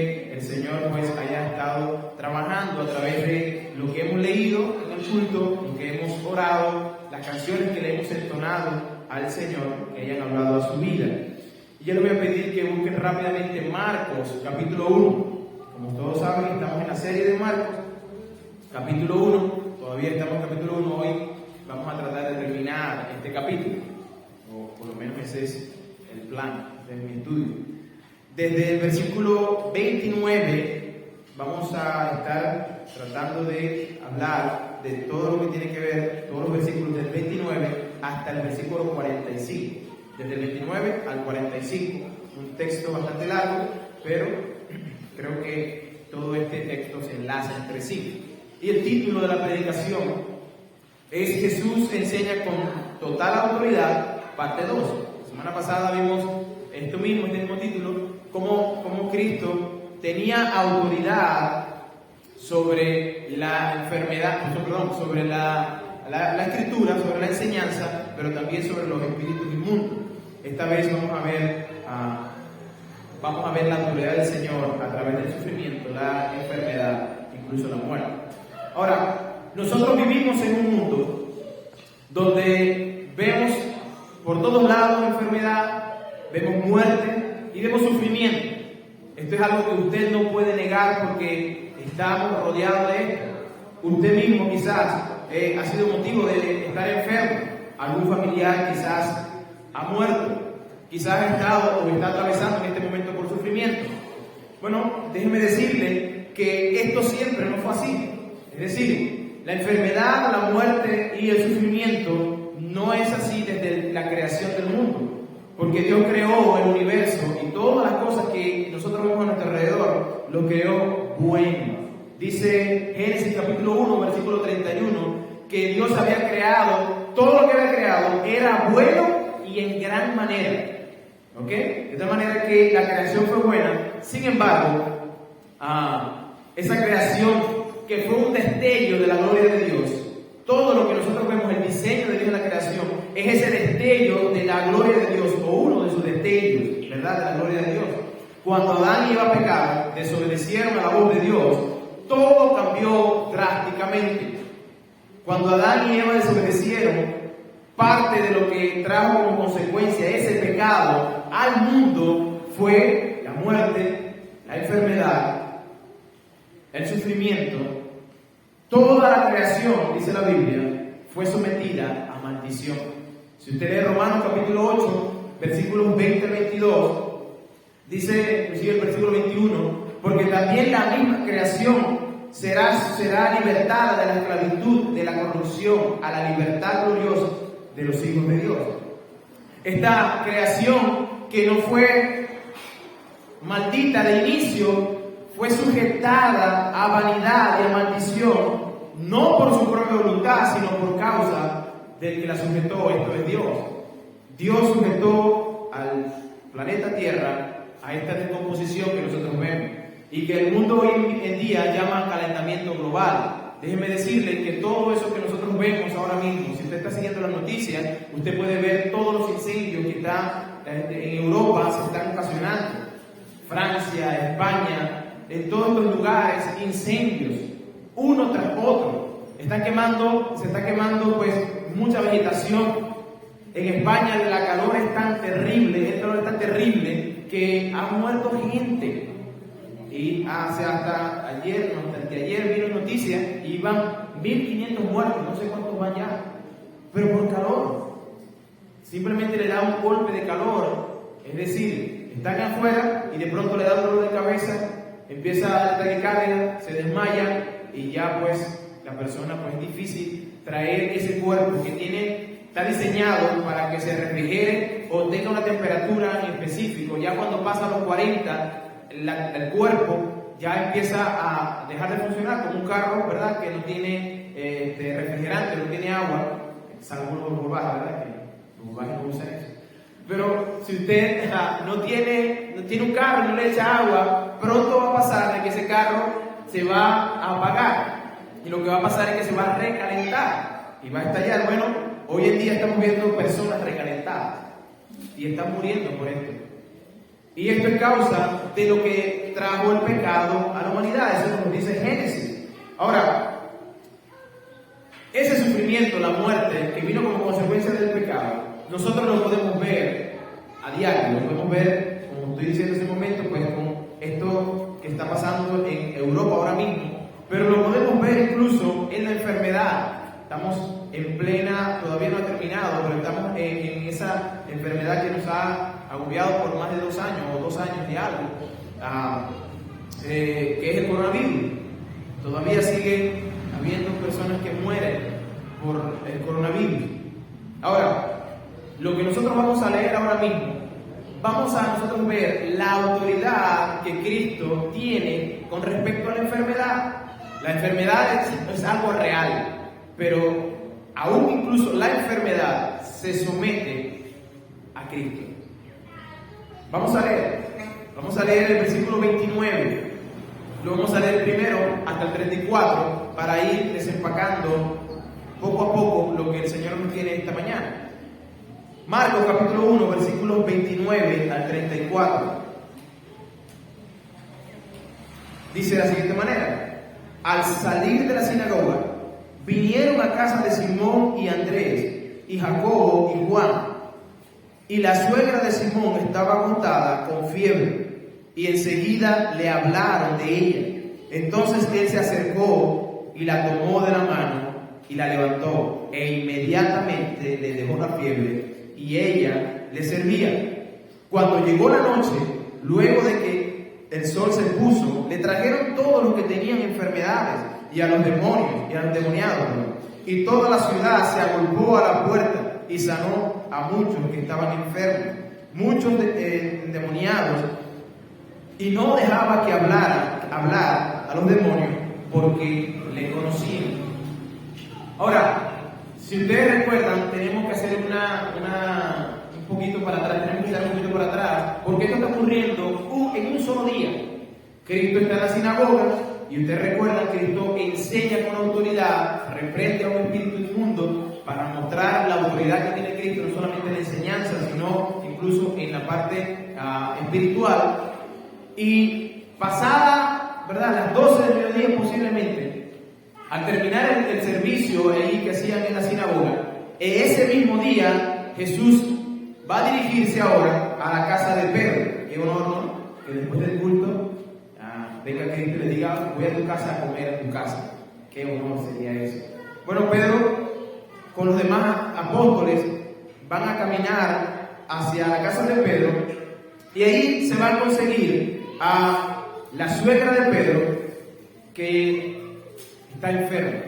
que el Señor pues haya estado trabajando a través de lo que hemos leído en el culto, lo que hemos orado, las canciones que le hemos entonado al Señor, que hayan hablado a su vida. Y yo les voy a pedir que busquen rápidamente Marcos, capítulo 1. Como todos saben, estamos en la serie de Marcos, capítulo 1. Todavía estamos en capítulo 1. Hoy vamos a tratar de terminar este capítulo, o por lo menos ese es el plan de mi estudio. Desde el versículo 29 vamos a estar tratando de hablar de todo lo que tiene que ver, todos los versículos del 29 hasta el versículo 45. Desde el 29 al 45, un texto bastante largo, pero creo que todo este texto se enlaza entre sí. Y el título de la predicación es Jesús enseña con total autoridad, parte 2. La semana pasada vimos este mismo título, como Cristo tenía autoridad sobre la enfermedad, sobre la escritura, sobre la enseñanza, pero también sobre los espíritus inmundos. Esta vez vamos a ver la autoridad del Señor a través del sufrimiento, la enfermedad, incluso la muerte. Ahora, nosotros vivimos en un mundo donde vemos por todos lados enfermedad, vemos muerte y vemos sufrimiento. Esto es algo que usted no puede negar porque estamos rodeados de esto. Usted mismo quizás ha sido motivo de estar enfermo. Algún familiar quizás ha muerto. Quizás ha estado o está atravesando en este momento por sufrimiento. Bueno, déjeme decirle que esto siempre no fue así. Es decir, la enfermedad, la muerte y el sufrimiento no es así desde la creación del mundo. Porque Dios creó el universo y todas las cosas que nosotros vemos a nuestro alrededor, lo creó bueno. Dice Génesis capítulo 1, versículo 31, que Dios había creado, todo lo que había creado era bueno y en gran manera. ¿Ok? De tal manera que la creación fue buena. Sin embargo, esa creación que fue un destello de la gloria de Dios, todo lo que nosotros vemos, el diseño de Dios en la creación, es ese destello de la gloria de Dios, o uno de sus destellos, ¿verdad?, de la gloria de Dios. Cuando Adán y Eva pecaron, desobedecieron a la voz de Dios, todo cambió drásticamente. Cuando Adán y Eva desobedecieron, parte de lo que trajo como consecuencia ese pecado al mundo fue la muerte, la enfermedad, el sufrimiento. Toda la creación, dice la Biblia, fue sometida a maldición. Si usted lee Romanos capítulo 8, versículos 20 al 22, dice, inclusive el versículo 21, porque también la misma creación será libertada de la esclavitud, de la corrupción, a la libertad gloriosa de los hijos de Dios. Esta creación que no fue maldita de inicio, fue sujetada a vanidad y a maldición, no por su propia voluntad, sino por causa del que la sujetó, esto es Dios. Dios sujetó al planeta Tierra a esta descomposición que nosotros vemos y que el mundo hoy en día llama calentamiento global. Déjeme decirle que todo eso que nosotros vemos ahora mismo, si usted está siguiendo las noticias, usted puede ver todos los incendios que están en Europa, se están ocasionando. Francia, España, en todos estos lugares, incendios, uno tras otro. Se está quemando pues mucha vegetación. En España el calor es tan terrible que ha muerto gente. Y hasta ayer, anteayer vieron noticias y iban 1.500 muertos, no sé cuántos van ya. Pero por calor. Simplemente le da un golpe de calor. Es decir, están afuera y de pronto le da un dolor de cabeza, empieza la taquicardia, se desmaya y ya pues la persona pues es difícil traer ese cuerpo que está diseñado para que se refrigere o tenga una temperatura en específico. Ya cuando pasa los 40, el cuerpo ya empieza a dejar de funcionar como un carro, ¿verdad?, que no tiene refrigerante, no tiene agua, salvo los burbujas, ¿verdad?, que los burbujas no usan eso. Pero si usted no tiene un carro y no le echa agua, pronto va a pasar de que ese carro se va a apagar. Y lo que va a pasar es que se va a recalentar y va a estallar. Bueno, hoy en día estamos viendo personas recalentadas y están muriendo por esto. Y esto es causa de lo que trajo el pecado a la humanidad. Eso nos dice Génesis. Ahora, ese sufrimiento, la muerte, que vino como consecuencia del pecado, nosotros lo podemos ver a diario. Lo podemos ver, como estoy diciendo en ese momento, pues con esto que está pasando en Europa ahora mismo. Pero lo podemos ver incluso en la enfermedad. Estamos en plena, todavía no ha terminado, pero estamos en esa enfermedad que nos ha agobiado por más de 2 años o 2 años y algo, que es el coronavirus. Todavía sigue habiendo personas que mueren por el coronavirus. Ahora, lo que nosotros vamos a leer ahora mismo, vamos a nosotros ver la autoridad que Cristo tiene con respecto a la enfermedad. La enfermedad es algo real. Pero aún incluso la enfermedad se somete a Cristo. Vamos a leer el versículo 29. Lo vamos a leer primero hasta el 34 para ir desempacando poco a poco lo que el Señor nos tiene esta mañana. Marcos capítulo 1, versículos 29 al 34. Dice de la siguiente manera: al salir de la sinagoga, vinieron a casa de Simón y Andrés, y Jacobo y Juan. Y la suegra de Simón estaba acostada con fiebre, y enseguida le hablaron de ella. Entonces él se acercó y la tomó de la mano y la levantó, e inmediatamente le dejó la fiebre, y ella le servía. Cuando llegó la noche, luego de que el sol se puso, le trajeron todos los que tenían enfermedades, y a los demonios, y a los endemoniados, y toda la ciudad se agolpó a la puerta y sanó a muchos que estaban enfermos, muchos endemoniados, y no dejaba que hablar a los demonios, porque le conocían. Ahora, si ustedes recuerdan, tenemos que hacer un poquito para atrás, tenemos que dar un poquito para atrás, porque esto está ocurriendo en un solo día. Cristo está en la sinagoga, y usted recuerda que Cristo enseña con autoridad, reprende a un espíritu inmundo para mostrar la autoridad que tiene Cristo, no solamente en la enseñanza, sino incluso en la parte espiritual. Y pasada, ¿verdad?, las 12 del mediodía posiblemente, al terminar el servicio ahí que hacían en la sinagoga, ese mismo día Jesús va a dirigirse ahora a la casa de Pedro. Qué honor, ¿no? Que después del culto venga Cristo y le diga: voy a tu casa a comer en tu casa. Qué honor sería eso. Bueno, Pedro con los demás apóstoles van a caminar hacia la casa de Pedro, y ahí se va a conseguir a la suegra de Pedro, que está enferma.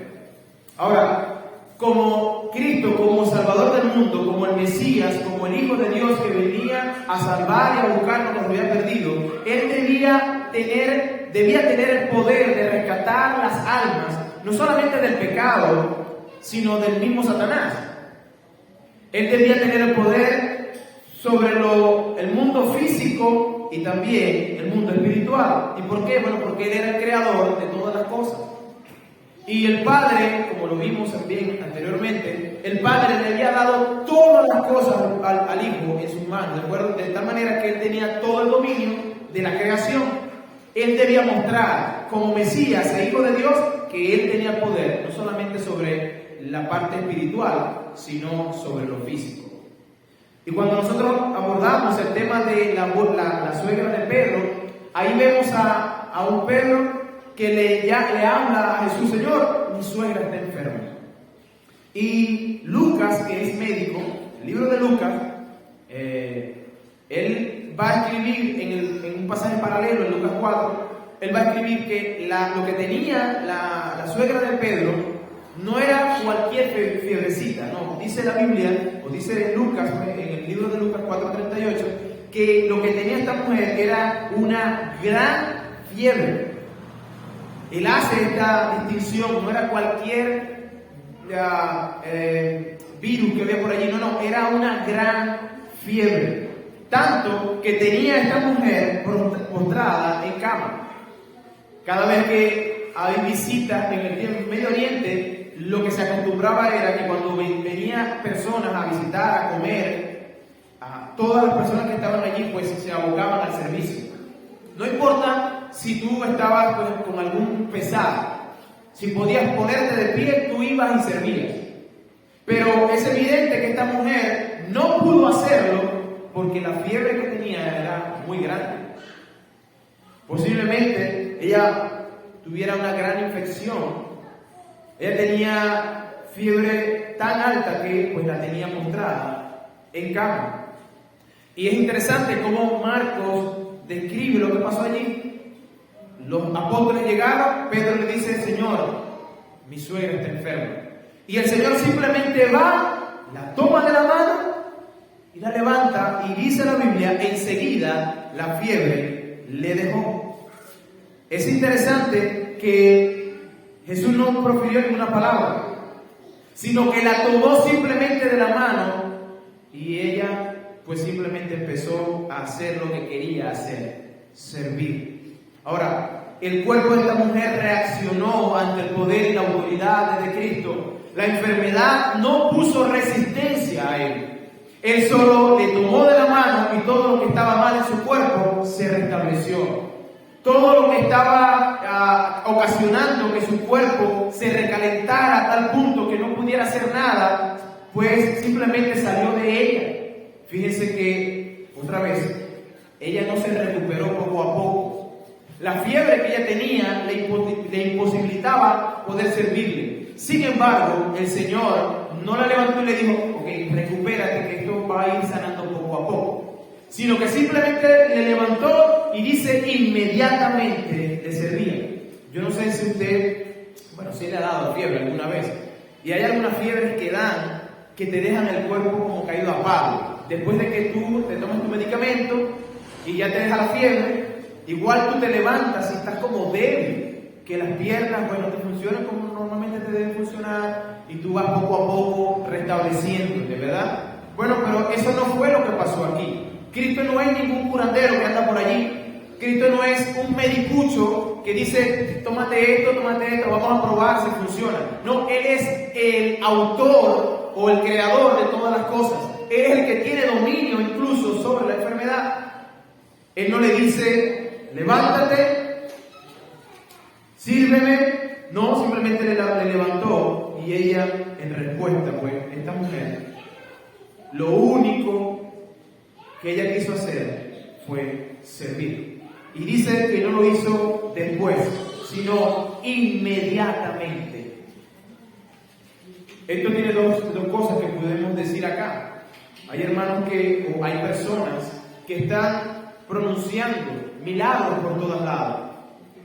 Ahora, como Cristo, como Salvador del mundo, como el Mesías, como el Hijo de Dios que venía a salvar y a buscar lo que nos había perdido, Él debía tener el poder de rescatar las almas, no solamente del pecado, sino del mismo Satanás. Él debía tener el poder sobre el mundo físico y también el mundo espiritual. ¿Y por qué? Bueno, porque Él era el creador de todas las cosas. Y el Padre, como lo vimos también anteriormente, el Padre le había dado todas las cosas al Hijo en sus manos, ¿de acuerdo? De tal manera que Él tenía todo el dominio de la creación. Él debía mostrar como Mesías e Hijo de Dios que Él tenía poder, no solamente sobre la parte espiritual, sino sobre lo físico. Y cuando nosotros abordamos el tema de la suegra de Pedro, ahí vemos a un Pedro que le habla a Jesús: Señor, mi suegra está enferma. Y Lucas, que es médico, el libro de Lucas, él va a escribir en un pasaje paralelo, en Lucas 4, él va a escribir que lo que tenía la suegra de Pedro no era cualquier fiebrecita, no. Dice la Biblia, o dice Lucas, en el libro de Lucas 4:38, que lo que tenía esta mujer era una gran fiebre. Él hace esta distinción, no era cualquier virus que había por allí, no, era una gran fiebre. Tanto que tenía esta mujer postrada en cama. Cada vez que hay visitas en el Medio Oriente, lo que se acostumbraba era que cuando venían personas a visitar, a comer, todas las personas que estaban allí pues se abocaban al servicio. No importa si tú estabas pues, con algún pesar, si podías ponerte de pie, tú ibas y servías. Pero es evidente que esta mujer no pudo hacerlo porque la fiebre que tenía era muy grande. Posiblemente ella tuviera una gran infección. Ella tenía fiebre tan alta que pues la tenía postrada en cama. Y es interesante cómo Marcos describe lo que pasó allí. Los apóstoles llegaron, Pedro le dice: Señor, mi suegra está enferma. Y el Señor simplemente va, la toma de la mano y la levanta, y dice la Biblia, enseguida la fiebre le dejó. Es interesante que Jesús no profirió ninguna palabra, sino que la tomó simplemente de la mano y ella pues simplemente empezó a hacer lo que quería hacer, servir. Ahora, el cuerpo de esta mujer reaccionó ante el poder y la autoridad de Cristo. La enfermedad no puso resistencia a él. Él solo le tomó de la mano y todo lo que estaba mal en su cuerpo se restableció. Todo lo que estaba ocasionando que su cuerpo se recalentara a tal punto que no pudiera hacer nada, pues simplemente salió de ella. Fíjense que, otra vez, ella no se recuperó poco a poco. La fiebre que ella tenía le imposibilitaba poder servirle. Sin embargo, el Señor no la levantó y le dijo: ok, recupérate, que esto va a ir sanando poco a poco. Sino que simplemente le levantó y dice: inmediatamente le servía. Yo no sé si usted, si le ha dado fiebre alguna vez. Y hay algunas fiebres que dan, que te dejan el cuerpo como caído a palo. Después de que tú te tomes tu medicamento y ya te deja la fiebre, igual tú te levantas y estás como débil, que las piernas, te funcionan como normalmente te deben funcionar y tú vas poco a poco restableciéndote, ¿verdad? Pero eso no fue lo que pasó aquí. Cristo no es ningún curandero que anda por allí. Cristo no es un medicucho que dice: tómate esto, vamos a probar si funciona. No, Él es el autor o el creador de todas las cosas. Él es el que tiene dominio incluso sobre la enfermedad. Él no le dice: levántate, sírveme. No, simplemente le levantó y ella, en respuesta, esta mujer, lo único que ella quiso hacer fue servir. Y dice que no lo hizo después, sino inmediatamente. Esto tiene dos cosas que podemos decir acá. Hay hermanos o hay personas que están pronunciando milagros por todos lados.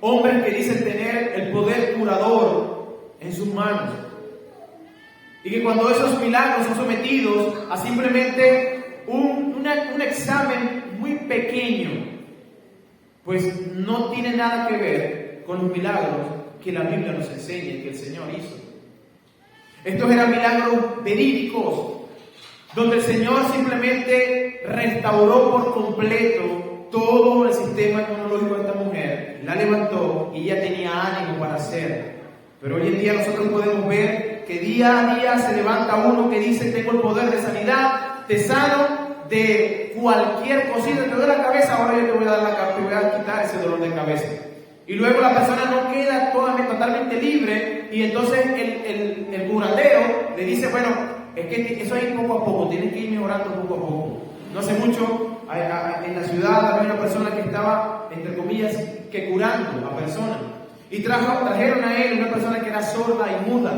Hombres que dicen tener el poder curador en sus manos. Y que cuando esos milagros son sometidos a simplemente un examen muy pequeño, pues no tiene nada que ver con los milagros que la Biblia nos enseña y que el Señor hizo. Estos eran milagros verídicos, donde el Señor simplemente restauró por completo todo el sistema inmunológico de esta mujer, la levantó y ya tenía ánimo para hacerlo. Pero hoy en día nosotros podemos ver que día a día se levanta uno que dice: tengo el poder de sanidad, te sano de cualquier cosita, te duele la cabeza, ahora yo te voy a quitar ese dolor de cabeza. Y luego la persona no queda totalmente libre, y entonces el curandero le dice: es que eso es poco a poco, tienes que ir mejorando poco a poco. No hace mucho, en la ciudad había una persona que estaba, entre comillas, que curando a personas. Y trajeron a él una persona que era sorda y muda.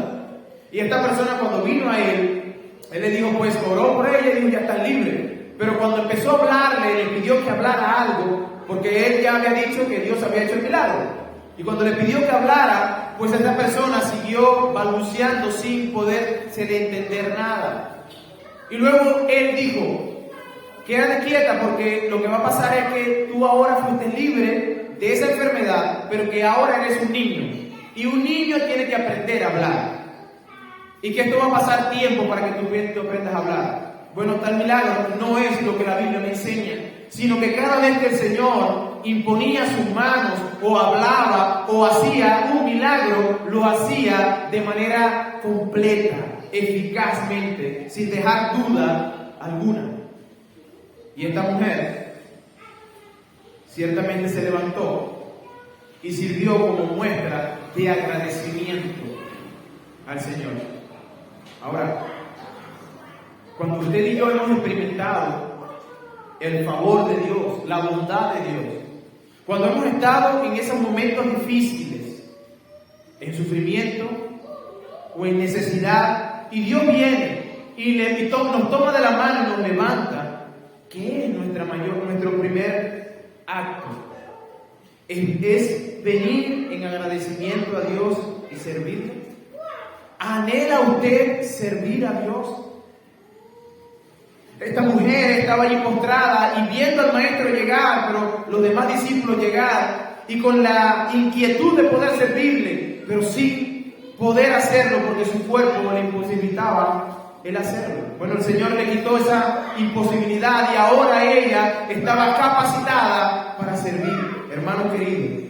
Y esta persona, cuando vino a él le dijo, pues oró por ella y dijo: ya estás libre. Pero cuando empezó a hablarle, le pidió que hablara algo, porque él ya había dicho que Dios había hecho el milagro. Y cuando le pidió que hablara, pues esta persona siguió balbuceando sin poderse entender nada. Y luego él dijo: quédate quieta, porque lo que va a pasar es que tú ahora fuiste libre de esa enfermedad, pero que ahora eres un niño. Y un niño tiene que aprender a hablar. Y que esto va a pasar tiempo para que tú aprendas a hablar. Tal milagro no es lo que la Biblia me enseña, sino que cada vez que el Señor imponía sus manos, o hablaba, o hacía un milagro, lo hacía de manera completa, eficazmente, sin dejar duda alguna. Y esta mujer ciertamente se levantó y sirvió como muestra de agradecimiento al Señor. Ahora, cuando usted y yo hemos experimentado el favor de Dios, la bondad de Dios, cuando hemos estado en esos momentos difíciles, en sufrimiento o en necesidad, y Dios viene y nos toma de la mano y nos levanta, ¿qué es nuestro primer acto? Es venir en agradecimiento a Dios y servirle. ¿Anhela usted servir a Dios? Esta mujer estaba allí postrada y viendo al maestro llegar, pero los demás discípulos llegar, y con la inquietud de poder servirle, pero sí poder hacerlo porque su cuerpo le imposibilitaba el hacerlo. Bueno, el Señor le quitó esa imposibilidad y ahora ella estaba capacitada para servir. Hermano querido,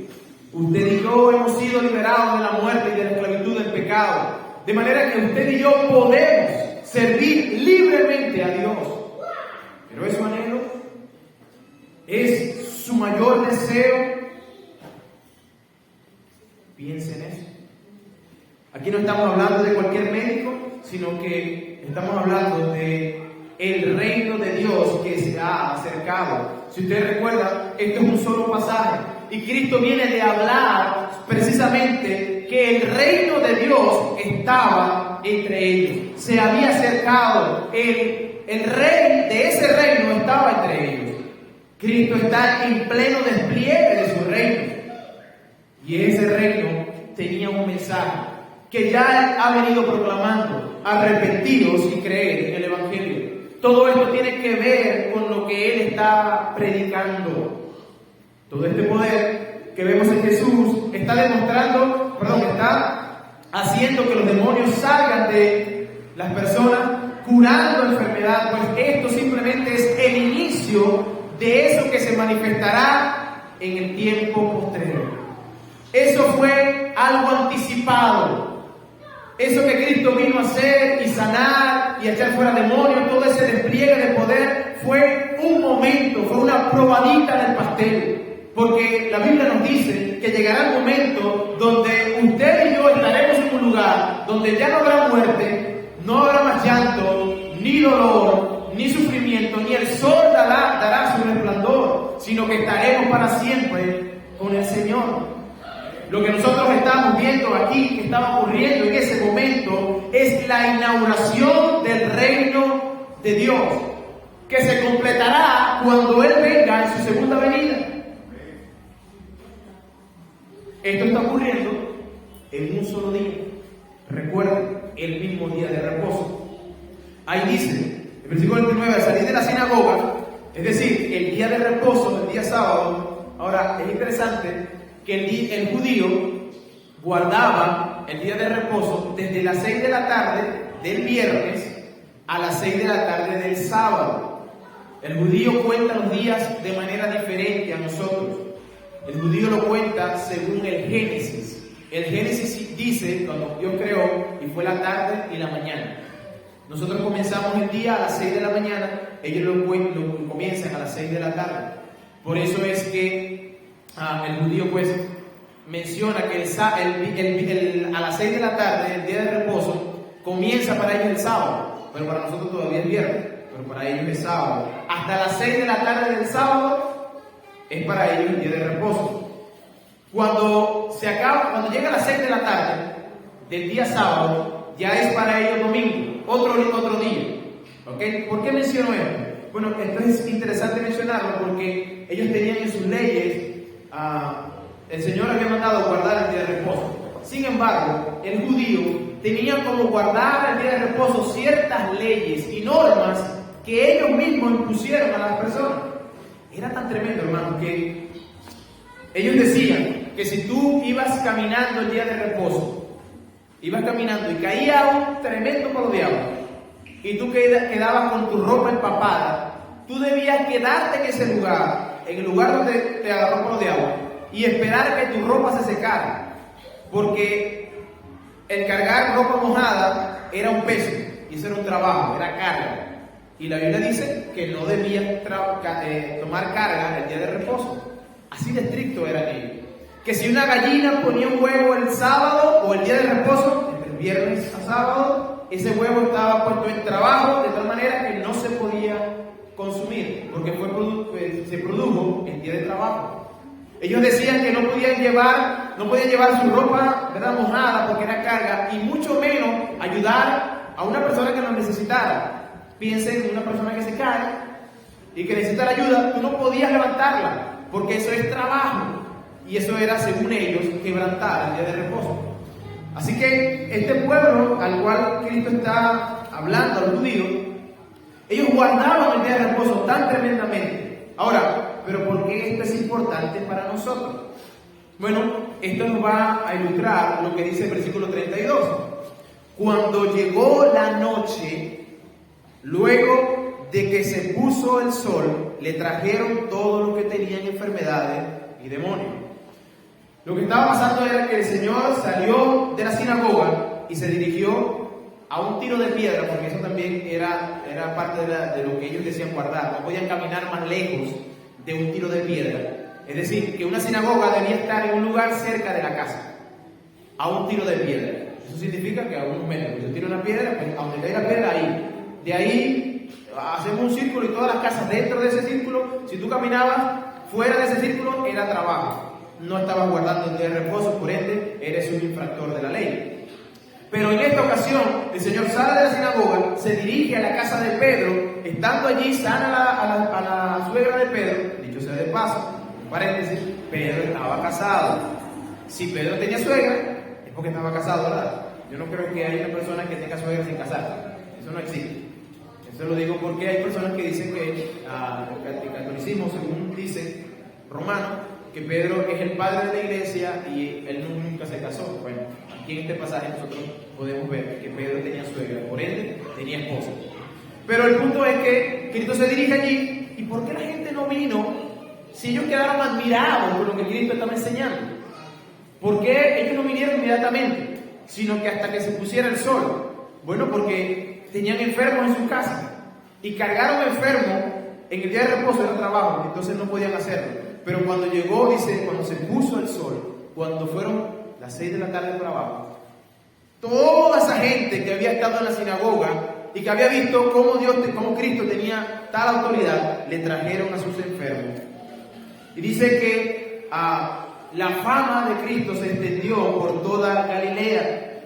usted y yo hemos sido liberados de la muerte y de la esclavitud del pecado, de manera que usted y yo podemos servir libremente a Dios. Pero es su anhelo, es su mayor deseo. Piense en eso. Aquí no estamos hablando de cualquier médico, sino que estamos hablando de el reino de Dios que se ha acercado. Si usted recuerda, esto es un solo pasaje y Cristo viene de hablar precisamente que el reino de Dios estaba entre ellos, se había acercado, el rey de ese reino estaba entre ellos. Cristo está en pleno despliegue de su reino y ese reino tenía un mensaje que ya ha venido proclamando: arrepentidos y creed en el Evangelio. Todo esto tiene que ver con lo que Él está predicando. Todo este poder que vemos en Jesús está haciendo que los demonios salgan de las personas, curando enfermedad, pues esto simplemente es el inicio de eso que se manifestará en el tiempo postrero. Eso fue algo anticipado. Eso que Cristo vino a hacer y sanar y echar fuera demonios, todo ese despliegue de poder fue un momento, fue una probadita del pastel. Porque la Biblia nos dice que llegará el momento donde usted y yo estaremos en un lugar donde ya no habrá muerte, no habrá más llanto, ni dolor, ni sufrimiento, ni el sol dará su resplandor, sino que estaremos para siempre con el Señor. Lo que nosotros estamos viendo aquí, que estaba ocurriendo en ese momento, es la inauguración del reino de Dios, que se completará cuando Él venga en su segunda venida. Esto está ocurriendo en un solo día. Recuerden, el mismo día de reposo. Ahí dice, el versículo 29, al salir de la sinagoga, es decir, el día de reposo, el día sábado. Ahora, es interesante que el judío guardaba el día de reposo desde las 6 de la tarde del viernes a las 6 de la tarde del sábado. El judío cuenta los días de manera diferente a nosotros. El judío lo cuenta según el Génesis. El Génesis dice cuando Dios creó y fue la tarde y la mañana. Nosotros comenzamos el día a las 6 de la mañana, ellos lo comienzan a las 6 de la tarde. Por eso es que el judío pues menciona que a las 6 de la tarde, el día de reposo, comienza para ellos el sábado, pero para nosotros todavía es viernes, pero para ellos es sábado. Hasta las 6 de la tarde del sábado es para ellos el día de reposo. Cuando llega a las 6 de la tarde del día sábado, ya es para ellos domingo, otro día. ¿Okay? ¿Por qué menciono esto? Bueno, esto es interesante mencionarlo porque ellos tenían en sus leyes, el Señor había mandado guardar el día de reposo. Sin embargo, el judío tenía como guardar el día de reposo ciertas leyes y normas que ellos mismos impusieron a las personas. Era tan tremendo, hermano, que ellos decían que si tú ibas caminando el día de reposo, ibas caminando y caía un tremendo palo de agua y tú quedabas con tu ropa empapada, tú debías quedarte en ese lugar, en el lugar donde te agarró palo de agua, y esperar que tu ropa se secara, porque el cargar ropa mojada era un peso y eso era un trabajo, era carga. Y la Biblia dice que no debía tomar carga el día de reposo. Así de estricto eran ellos. Que si una gallina ponía un huevo el sábado o el día de reposo, entre el viernes a sábado, ese huevo estaba puesto en trabajo de tal manera que no se podía consumir, porque se produjo en día de trabajo. Ellos decían que no podían llevar su ropa, ¿verdad?, mojada porque era carga, y mucho menos ayudar a una persona que lo necesitara. Piensen en una persona que se cae y que necesita la ayuda, tú no podías levantarla, porque eso es trabajo. Y eso era, según ellos, quebrantar el día de reposo. Así que este pueblo al cual Cristo está hablando, a los judíos, ellos guardaban el día de reposo tan tremendamente. Ahora, ¿pero por qué esto es importante para nosotros? Bueno, esto nos va a ilustrar lo que dice el versículo 32. Cuando llegó la noche, luego de que se puso el sol, le trajeron todos los que tenían enfermedades y demonios. Lo que estaba pasando era que el Señor salió de la sinagoga y se dirigió a un tiro de piedra, porque eso también era parte de lo que ellos decían guardar. No podían caminar más lejos de un tiro de piedra. Es decir, que una sinagoga debía estar en un lugar cerca de la casa, a un tiro de piedra. Eso significa que a unos metros. Si yo tiro una piedra, pues a donde caiga la piedra, ahí. De ahí hacemos un círculo y todas las casas dentro de ese círculo, si tú caminabas fuera de ese círculo, era trabajo. No estabas guardando el día de reposo, por ende, eres un infractor de la ley. Pero en esta ocasión, el Señor sale de la sinagoga, se dirige a la casa de Pedro, estando allí, sana a la suegra de Pedro, dicho sea de paso, paréntesis, Pedro estaba casado. Si Pedro tenía suegra, es porque estaba casado, ¿verdad? Yo no creo que haya una persona que tenga suegra sin casar. Eso no existe. Eso lo digo porque hay personas que dicen que el catolicismo, según dice Romano, que Pedro es el padre de la iglesia y él nunca se casó. Bueno, aquí en este pasaje nosotros podemos ver que Pedro tenía suegra, por ende tenía esposa. Pero el punto es que Cristo se dirige allí. ¿Y por qué la gente no vino si ellos quedaron admirados por lo que Cristo estaba enseñando? ¿Por qué ellos no vinieron inmediatamente, sino que hasta que se pusiera el sol? Bueno, porque tenían enfermos en sus casas y cargaron enfermos en el día de reposo, era trabajo, entonces no podían hacerlo. Pero cuando llegó, dice, cuando se puso el sol, cuando fueron las 6 de la tarde para abajo, toda esa gente que había estado en la sinagoga y que había visto cómo Cristo tenía tal autoridad, le trajeron a sus enfermos. Y dice que la fama de Cristo se extendió por toda Galilea.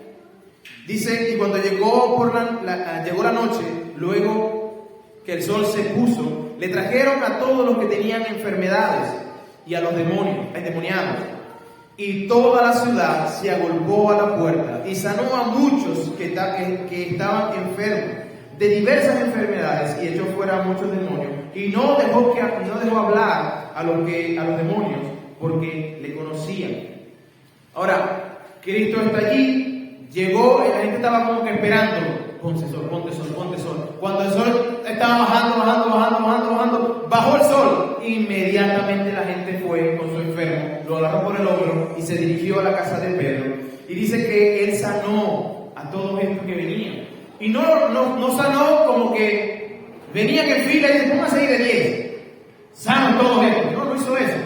Dice, y cuando llegó la noche, luego que el sol se puso, le trajeron a todos los que tenían enfermedades y a los endemoniados. Y toda la ciudad se agolpó a la puerta y sanó a muchos que estaban enfermos de diversas enfermedades y echó fuera a muchos demonios. Y no dejó hablar a los demonios porque le conocían. Ahora, Cristo está allí, llegó y la gente estaba como que esperando. Ponte sol, ponte sol, ponte sol. Cuando el sol estaba bajando, bajó el sol. Inmediatamente la gente fue con su enfermo, lo agarró por el hombro y se dirigió a la casa de Pedro. Y dice que él sanó a todos estos que venían. Y no sanó como que venían en fila y dice, póngase ahí de 10. Sano todos estos. No hizo eso.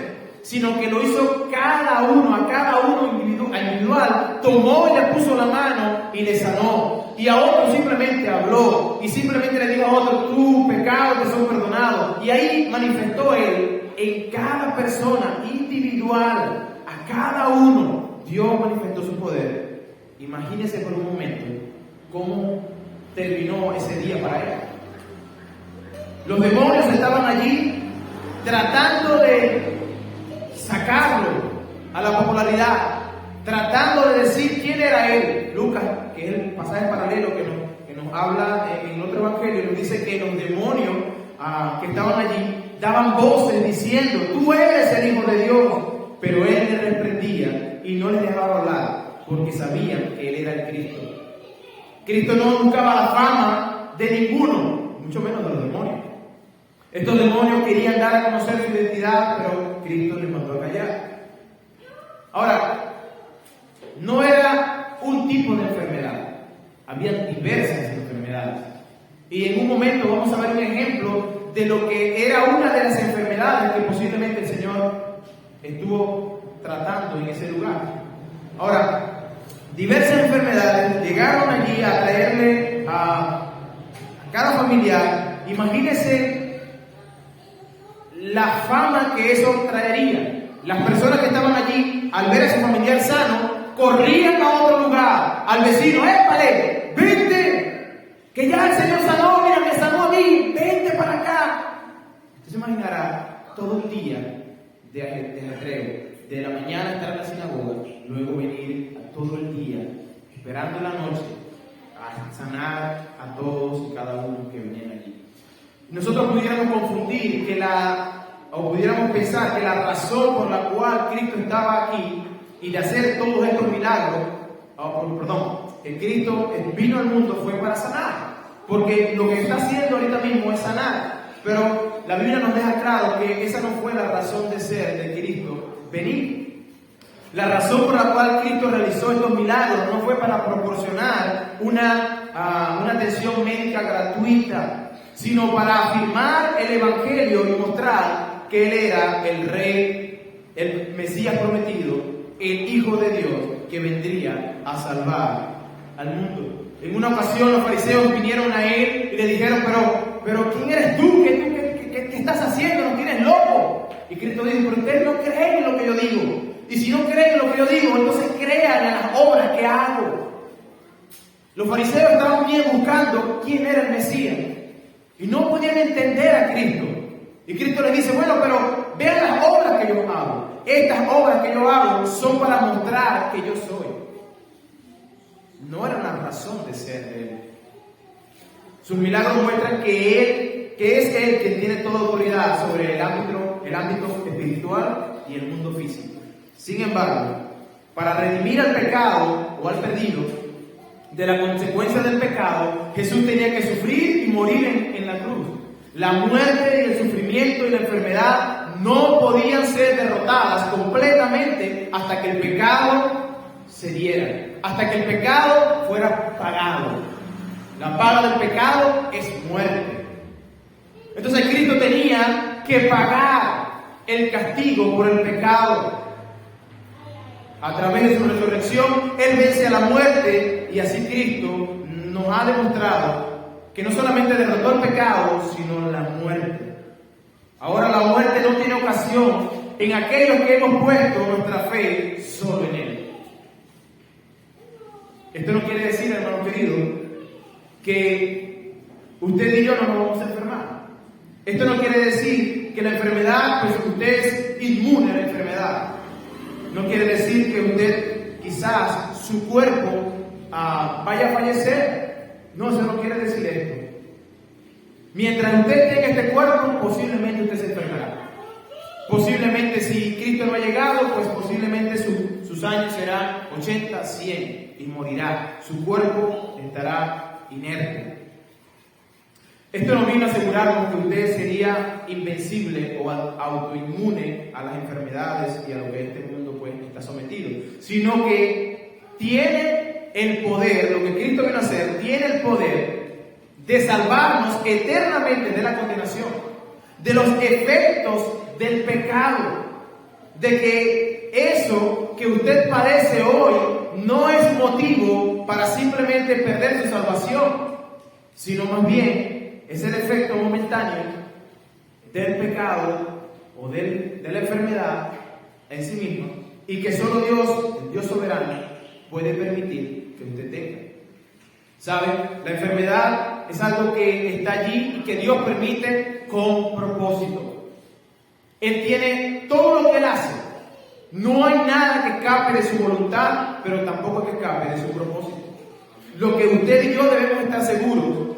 Sino que lo hizo a cada uno individual, tomó y le puso la mano y le sanó. Y a otro simplemente habló y simplemente le dijo a otro, tus pecados te son perdonados. Y ahí manifestó él en cada persona individual, a cada uno, Dios manifestó su poder. Imagínese por un momento cómo terminó ese día para él. Los demonios estaban allí tratando de sacarlo a la popularidad, tratando de decir quién era él. Lucas, que es el pasaje paralelo que nos habla en otro evangelio, nos dice que los demonios que estaban allí daban voces diciendo, tú eres el Hijo de Dios, pero él les reprendía y no les dejaba hablar porque sabían que él era el Cristo. Cristo no buscaba la fama de ninguno, mucho menos de los demonios. Estos demonios querían dar a conocer su identidad, pero Cristo les mandó a callar. Ahora, no era un tipo de enfermedad, había diversas enfermedades. Y en un momento vamos a ver un ejemplo de lo que era una de las enfermedades que posiblemente el Señor estuvo tratando en ese lugar. Ahora, diversas enfermedades llegaron allí a traerle a cada familiar. Imagínense la fama que eso traería. Las personas que estaban allí, al ver a su familiar sano, corrían a otro lugar, al vecino: ¡épale! ¡Vente! Que ya el Señor sanó, mira, me sanó a mí, vente para acá. Usted se imaginará todo el día de ajetreo, de la mañana estar en la sinagoga, luego venir a todo el día, esperando la noche, a sanar a todos y cada uno que venían allí. Nosotros pudiéramos confundir o pudiéramos pensar que la razón por la cual Cristo estaba aquí y de hacer todos estos milagros, que Cristo vino al mundo fue para sanar, porque lo que está haciendo ahorita mismo es sanar. Pero la Biblia nos deja claro que esa no fue la razón de ser de Cristo venir. La razón por la cual Cristo realizó estos milagros no fue para proporcionar una atención médica gratuita, sino para afirmar el Evangelio y mostrar que Él era el Rey, el Mesías prometido, el Hijo de Dios que vendría a salvar al mundo. En una ocasión los fariseos vinieron a Él y le dijeron: pero ¿quién eres tú? ¿Qué estás haciendo? ¿No tienes loco? Y Cristo dijo: pero ustedes no creen en lo que yo digo. Y si no creen en lo que yo digo, entonces crean en las obras que hago. Los fariseos estaban bien buscando quién era el Mesías y no podían entender a Cristo. Y Cristo les dice: bueno, pero vean las obras que yo hago. Estas obras que yo hago son para mostrar que yo soy. No era la razón de ser de Él. Sus milagros muestran que es Él quien tiene toda autoridad sobre el ámbito espiritual y el mundo físico. Sin embargo, para redimir al pecado o al perdido de la consecuencia del pecado, Jesús tenía que sufrir y morir en la cruz. La muerte y el sufrimiento y la enfermedad no podían ser derrotadas completamente hasta que el pecado se diera, hasta que el pecado fuera pagado. La paga del pecado es muerte. Entonces Cristo tenía que pagar el castigo por el pecado. A través de su resurrección, Él vence a la muerte, y así Cristo nos ha demostrado que no solamente derrotó el pecado, sino la muerte. Ahora la muerte no tiene ocasión en aquellos que hemos puesto nuestra fe solo en Él. Esto no quiere decir, hermano querido, que usted y yo no nos vamos a enfermar. Esto no quiere decir que la enfermedad, pues usted es inmune a la enfermedad. No quiere decir que usted, quizás, su cuerpo vaya a fallecer. No, eso no quiere decir esto. Mientras usted tenga este cuerpo, posiblemente usted se enfermará. Posiblemente, si Cristo no ha llegado, pues posiblemente sus años serán 80, 100 y morirá. Su cuerpo estará inerte. Esto no viene a asegurarnos que usted sería invencible o autoinmune a las enfermedades y a lo que este mundo pues está sometido, sino que tiene el poder, lo que Cristo vino a hacer, tiene el poder de salvarnos eternamente de la condenación, de los efectos del pecado, de que eso que usted padece hoy no es motivo para simplemente perder su salvación, sino más bien es el efecto momentáneo del pecado o de la enfermedad en sí mismo, y que solo Dios, el Dios soberano, puede permitir que usted tenga. ¿Sabe? La enfermedad es algo que está allí y que Dios permite con propósito. Él tiene todo lo que Él hace. No hay nada que escape de su voluntad, pero tampoco que escape de su propósito. Lo que usted y yo debemos estar seguros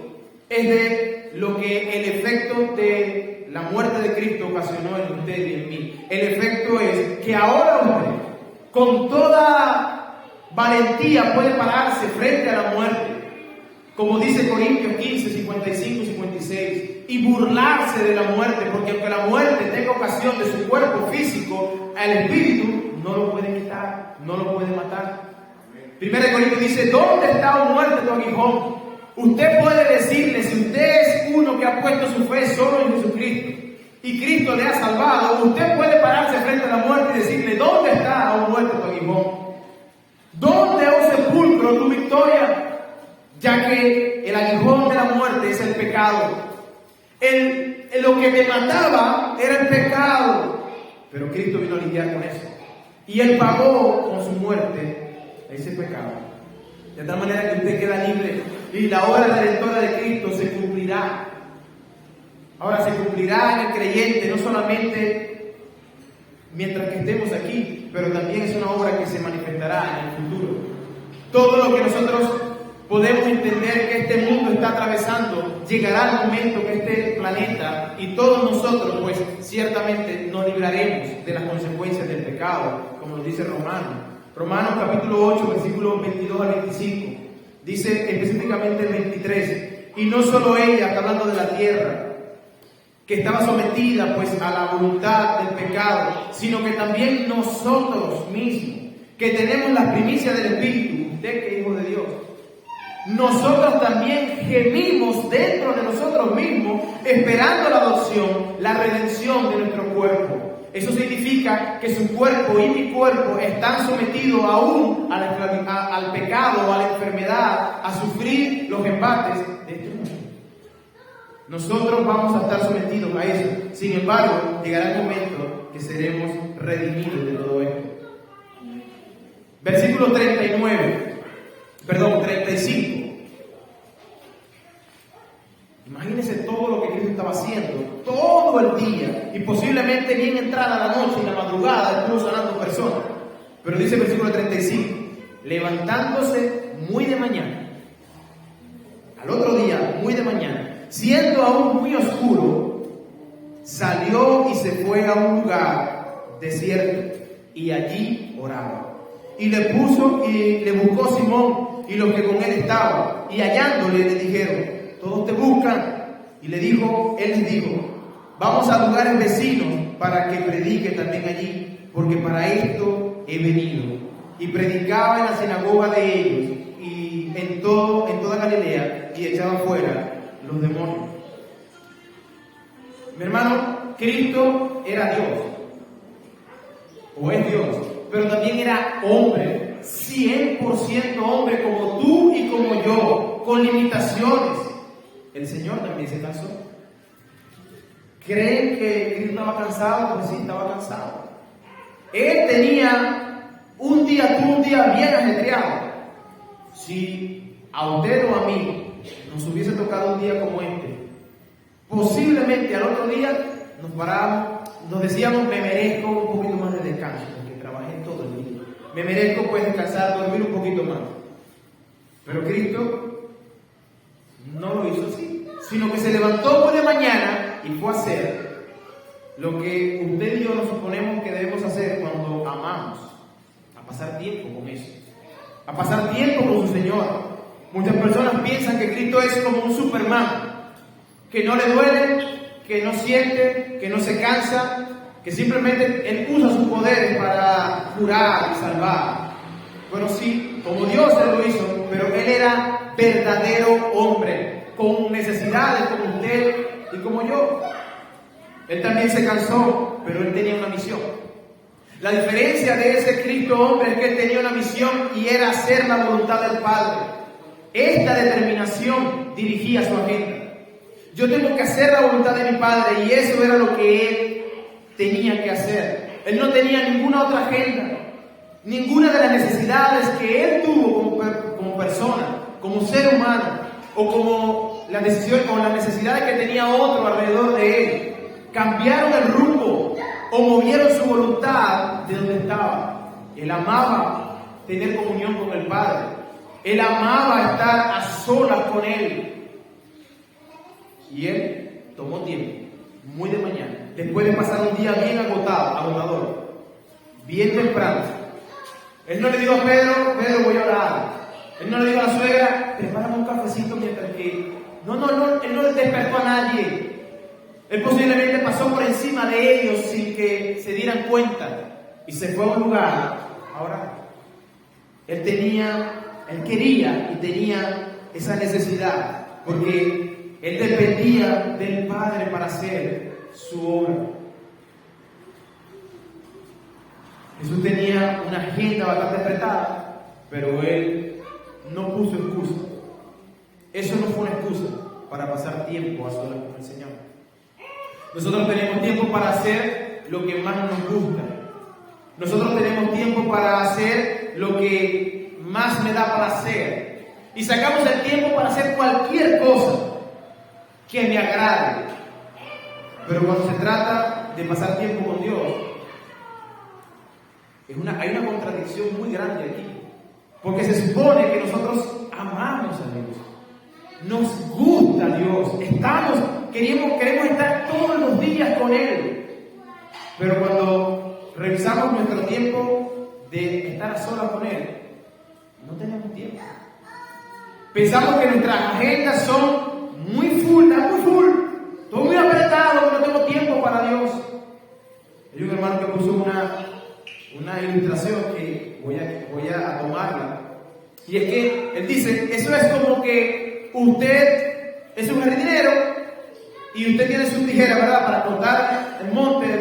es de lo que el efecto de la muerte de Cristo ocasionó en usted y en mí. El efecto es que ahora usted, con toda valentía, puede pararse frente a la muerte, como dice Corintios 15, 55 y 56, y burlarse de la muerte, porque aunque la muerte tenga ocasión de su cuerpo físico, el espíritu no lo puede quitar, no lo puede matar. 1 Corintios dice: ¿dónde está, oh muerte, tu aguijón? Usted puede decirle, si usted es uno que ha puesto su fe solo en Jesucristo y Cristo le ha salvado, usted puede pararse frente a la muerte y decirle, ¿dónde está, oh muerte, tu aguijón? ¿Dónde, oh sepulcro, tu victoria? Ya que el aguijón de la muerte es el pecado. Lo que te mataba era el pecado. Pero Cristo vino a lidiar con eso. Y Él pagó con su muerte ese pecado. De tal manera que usted queda libre. Y la obra redentora de Cristo se cumplirá. Ahora se cumplirá en el creyente, no solamente mientras que estemos aquí, pero también es una obra que se manifestará en el futuro. Todo lo que nosotros podemos entender que este mundo está atravesando, llegará el momento que este planeta y todos nosotros, pues ciertamente nos libraremos de las consecuencias del pecado, como lo dice Romanos capítulo 8, versículos 22 al 25. Dice específicamente el 23, y no solo ella, está hablando de la tierra, que estaba sometida pues a la voluntad del pecado, sino que también nosotros mismos, que tenemos la primicia del Espíritu, usted que es hijo de Dios, nosotros también gemimos dentro de nosotros mismos, esperando la adopción, la redención de nuestro cuerpo. Eso significa que su cuerpo y mi cuerpo están sometidos aún al pecado, a la enfermedad, a sufrir los embates de este mundo. Nosotros vamos a estar sometidos a eso. Sin embargo, llegará el momento que seremos redimidos de todo esto. Versículo 35. Imagínense todo lo que Cristo estaba haciendo, todo el día, y posiblemente bien entrada la noche y la madrugada estuvo sanando personas. Pero dice el versículo 35, levantándose muy de mañana, al otro día, muy de mañana, siendo aún muy oscuro, salió y se fue a un lugar desierto, y allí oraba. Y le buscó Simón y los que con él estaban, y hallándole le dijeron, todos te buscan. Y él les dijo, vamos a lugares vecinos para que predique también allí, porque para esto he venido. Y predicaba en la sinagoga de ellos, y en toda Galilea, y echaba fuera los demonios. Mi hermano, Cristo era Dios, o es Dios, pero también era hombre, 100% hombre, como tú y como yo, con limitaciones. El Señor también se cansó. ¿Creen que Cristo estaba cansado? Pues sí, estaba cansado. Él tenía un día bien ajetreado. Si a usted o a mí nos hubiese tocado un día como este, posiblemente al otro día nos parábamos, nos decíamos, me merezco un poquito más de descanso, porque trabajé todo el día. Me merezco pues descansar, dormir un poquito más. Pero Cristo no lo hizo así, sino que se levantó por la mañana y fue a hacer lo que usted y yo nos suponemos que debemos hacer cuando amamos, a pasar tiempo con eso, a pasar tiempo con su Señor. Muchas personas piensan que Cristo es como un Superman, que no le duele, que no siente, que no se cansa, que simplemente Él usa sus poderes para curar y salvar. Bueno, sí, como Dios Él lo hizo, pero Él era verdadero hombre, con necesidades como usted y como yo. Él también se cansó, pero Él tenía una misión. La diferencia de ese Cristo hombre es que Él tenía una misión y era hacer la voluntad del Padre. Esta determinación dirigía su agenda. Yo tengo que hacer la voluntad de mi Padre, y eso era lo que Él tenía que hacer. Él no tenía ninguna otra agenda, ninguna de las necesidades que Él tuvo como persona, como ser humano, o como la decisión o las necesidades que tenía otro alrededor de Él, cambiaron el rumbo o movieron su voluntad de donde estaba. Él amaba tener comunión con el Padre. Él amaba estar a solas con Él. Y Él tomó tiempo, muy de mañana, después de pasar un día bien agotador, bien temprano. Él no le dijo a Pedro, voy a orar. Él no le dijo a la suegra, prepárame un cafecito mientras que... No, Él no despertó a nadie. Él posiblemente pasó por encima de ellos sin que se dieran cuenta y se fue a un lugar a orar. Él quería y tenía esa necesidad, porque él dependía del Padre para hacer su obra. Jesús tenía una agenda bastante apretada, pero él no puso excusa. Eso no fue una excusa para pasar tiempo a solas con el Señor. Nosotros tenemos tiempo para hacer lo que más nos gusta. Nosotros tenemos tiempo para hacer lo que más me da placer. Y sacamos el tiempo para hacer cualquier cosa que me agrade. Pero cuando se trata de pasar tiempo con Dios, hay una contradicción muy grande aquí. Porque se supone que nosotros amamos a Dios. Nos gusta Dios. Queremos estar todos los días con Él. Pero cuando revisamos nuestro tiempo de estar a solas con Él, no tenemos tiempo. Pensamos que nuestras agendas son muy full. Todo muy apretado, no tengo tiempo para Dios. Hay un hermano que puso una ilustración que voy a tomarla. Y es que él dice, eso es como que usted es un jardinero y usted tiene sus tijeras, ¿verdad? Para cortar el monte,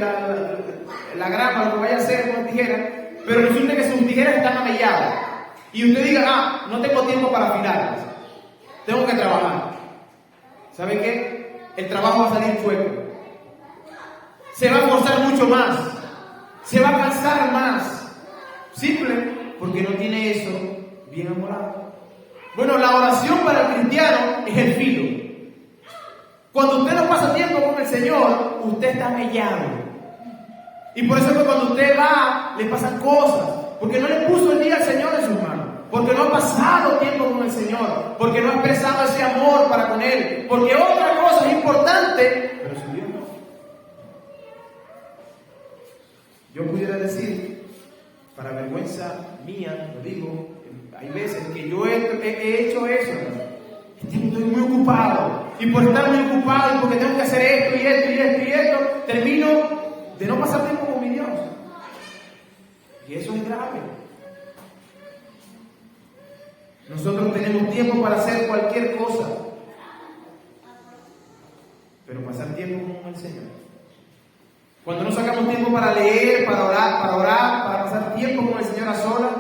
la grama, lo que vaya a hacer con tijeras, pero resulta que sus tijeras están amelladas. Y usted diga, no tengo tiempo para afilarlas, tengo que trabajar. ¿Sabe qué? El trabajo va a salir chueco. Se va a esforzar mucho más. Se va a cansar más. Simple, porque no tiene eso bien amolado. Bueno, la oración para el cristiano es el filo. Cuando usted no pasa tiempo con el Señor, usted está mellado. Y por eso es que cuando usted va, le pasan cosas. Porque no le puso el día al Señor en sus manos. Porque no ha pasado tiempo con el Señor. Porque no ha expresado ese amor para con Él. Porque otra cosa es importante, pero su Dios no. Yo pudiera decir, para vergüenza mía, lo digo, hay veces que yo he hecho eso, ¿no? Estoy muy ocupado. Y por estar muy ocupado y porque tengo que hacer esto, termino de no pasar tiempo con mi Dios. Y eso es grave. Nosotros tenemos tiempo para hacer cualquier cosa, pero pasar tiempo con el Señor. Cuando no sacamos tiempo para leer, para orar, para pasar tiempo con el Señor a solas,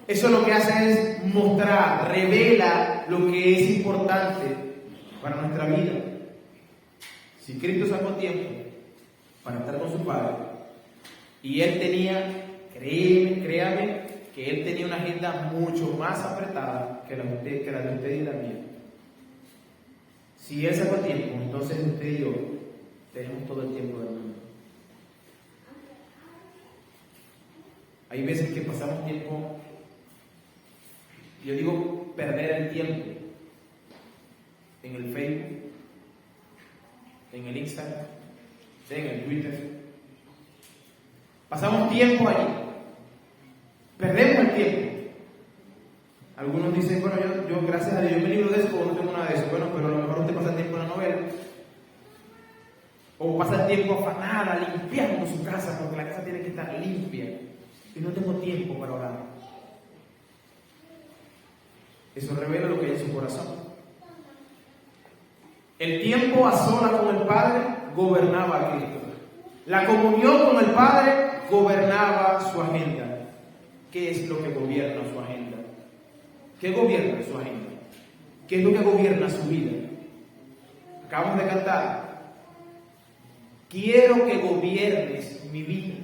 eso lo que hace es mostrar, revela lo que es importante para nuestra vida. Si Cristo sacó tiempo para estar con su Padre, y Él tenía, créame, que Él tenía una agenda mucho más apretada que la de usted y la mía. Si Él sacó tiempo, entonces usted y yo tenemos todo el tiempo del mundo. Hay veces que pasamos tiempo, yo digo perder el tiempo, en el Facebook, en el Instagram, en el Twitter. Pasamos tiempo allí. Perdemos el tiempo. Algunos dicen, bueno, yo gracias a Dios, yo me libro de eso porque no tengo nada de eso. Bueno, pero a lo mejor usted pasa el tiempo en la novela. O pasa el tiempo afanada, limpiando su casa, porque la casa tiene que estar limpia. Y no tengo tiempo para orar. Eso revela lo que hay en su corazón. El tiempo a solas con el Padre gobernaba a Cristo. La comunión con el Padre gobernaba su agenda. ¿Qué es lo que gobierna su agenda? ¿Qué gobierna su agenda? ¿Qué es lo que gobierna su vida? Acabamos de cantar. Quiero que gobiernes mi vida.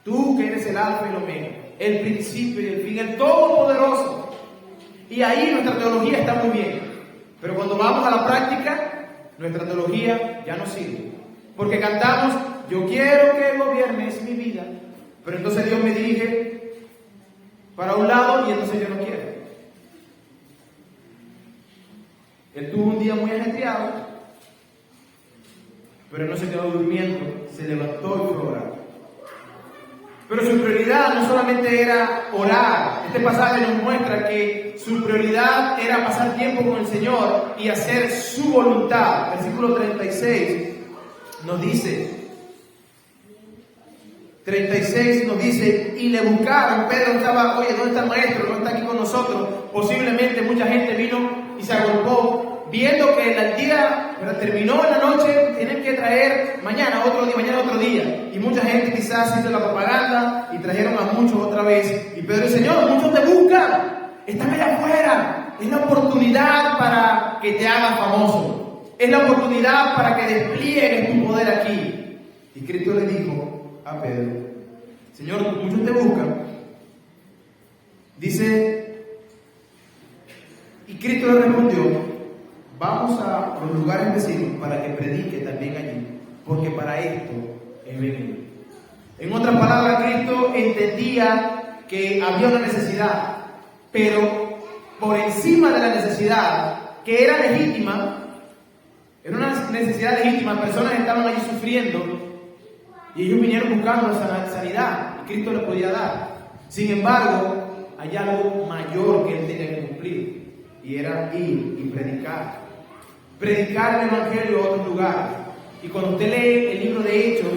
Tú que eres el alfa y el omega, el principio y el fin, el todopoderoso. Y ahí nuestra teología está muy bien. Pero cuando vamos a la práctica, nuestra teología ya no sirve. Porque cantamos, yo quiero que gobiernes mi vida. Pero entonces Dios me dirige para un lado y entonces yo no quiero. Él tuvo un día muy ajetreado, pero no se quedó durmiendo, se levantó y fue a orar. Pero su prioridad no solamente era orar. Este pasaje nos muestra que su prioridad era pasar tiempo con el Señor y hacer su voluntad. Versículo 36 nos dice, 36 nos dice, y le buscaron. Pedro estaba, oye, ¿dónde está el maestro? No está aquí con nosotros. Posiblemente mucha gente vino y se agolpó, viendo que el día terminó en la noche, tienen que traer mañana otro día. Y mucha gente quizás hizo la propaganda y trajeron a muchos otra vez. Y Pedro dice, Señor, muchos te buscan, están allá afuera. Es la oportunidad para que te hagas famoso. Es la oportunidad para que despliegues tu poder aquí. Y Cristo le dijo a Pedro, Señor, muchos te buscan. Dice, y Cristo le respondió, vamos a los lugares vecinos para que predique también allí, porque para esto he venido. En otras palabras, Cristo entendía que había una necesidad, pero por encima de la necesidad, que era legítima, era una necesidad legítima, personas estaban allí sufriendo y ellos vinieron buscando sanidad y Cristo les podía dar. Sin embargo, hay algo mayor que él tenía que cumplir, y era ir y predicar el evangelio a otros lugares. Y cuando usted lee el libro de Hechos,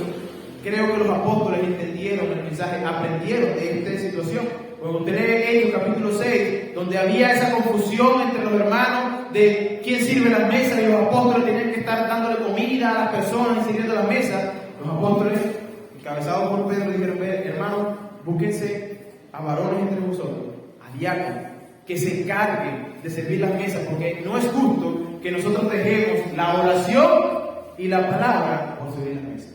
creo que los apóstoles entendieron el mensaje, aprendieron de esta situación. Cuando usted lee Hechos capítulo 6, donde había esa confusión entre los hermanos de quién sirve las mesas, y los apóstoles tenían que estar dándole comida a las personas y sirviendo las mesas, los apóstoles, encabezados por Pedro, dijeron, hermanos, búsquense a varones entre vosotros, a diáconos, que se encarguen de servir las mesas, porque no es justo que nosotros dejemos la oración y la palabra por servir las mesas.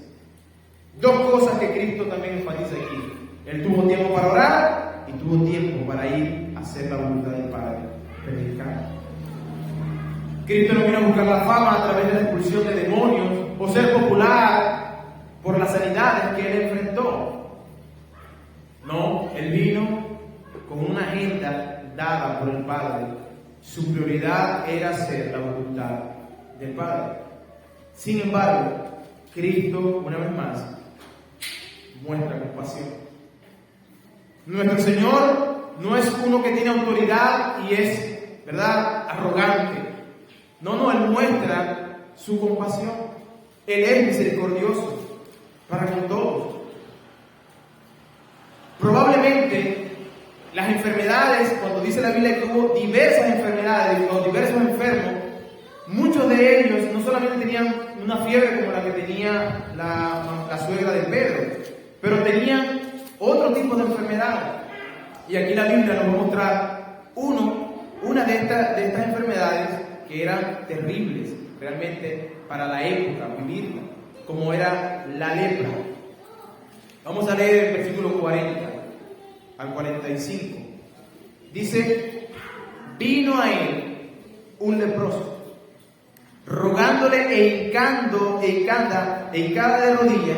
Dos cosas que Cristo también enfatiza aquí. Él tuvo tiempo para orar y tuvo tiempo para ir a hacer la voluntad del Padre, predicar. Cristo no vino a buscar la fama a través de la expulsión de demonios o ser popular por las sanidades que él enfrentó. No, él vino con una agenda dada por el Padre. Su prioridad era hacer la voluntad del Padre. Sin embargo, Cristo, una vez más, muestra compasión. Nuestro Señor no es uno que tiene autoridad y es, ¿verdad?, arrogante. No, Él muestra su compasión. Él es misericordioso para con todos. Probablemente las enfermedades, cuando dice la Biblia que hubo diversas enfermedades o diversos enfermos, muchos de ellos no solamente tenían una fiebre como la que tenía la suegra de Pedro, pero tenían otro tipo de enfermedad. Y aquí la Biblia nos va a mostrar una de estas enfermedades que eran terribles realmente para la época, vivirla, como era la lepra. Vamos a leer el versículo 40 al 45. Dice, vino a él un leproso, rogándole e hincada de rodillas,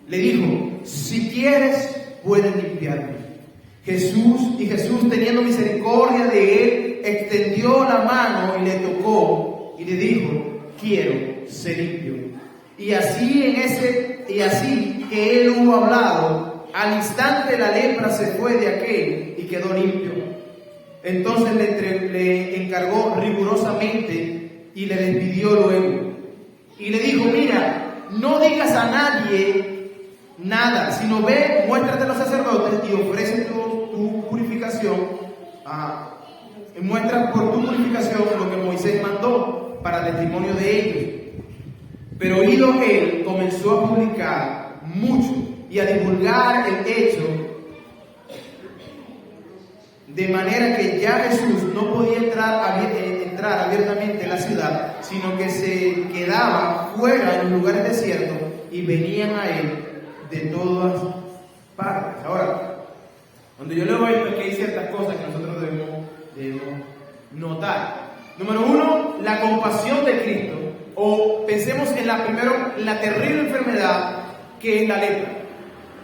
le dijo, si quieres, puedes limpiarme. Jesús, teniendo misericordia de él, extendió la mano y le tocó y le dijo, quiero ser limpio. Y así que él hubo hablado, al instante la lepra se fue de aquel y quedó limpio. Entonces le encargó rigurosamente y le despidió luego. Y le dijo, mira, no digas a nadie nada, sino ve, muéstrate a los sacerdotes y ofrece tu purificación, muestra por tu purificación lo que Moisés mandó para testimonio de ellos. Pero oído él, comenzó a publicar mucho y a divulgar el hecho, de manera que ya Jesús no podía entrar abiertamente en la ciudad, sino que se quedaba fuera en los lugares desiertos y venían a él de todas partes. Ahora, cuando yo leo esto, aquí hay ciertas cosas que nosotros debemos notar. Número uno, la compasión de Cristo. O pensemos en la terrible enfermedad que es la lepra.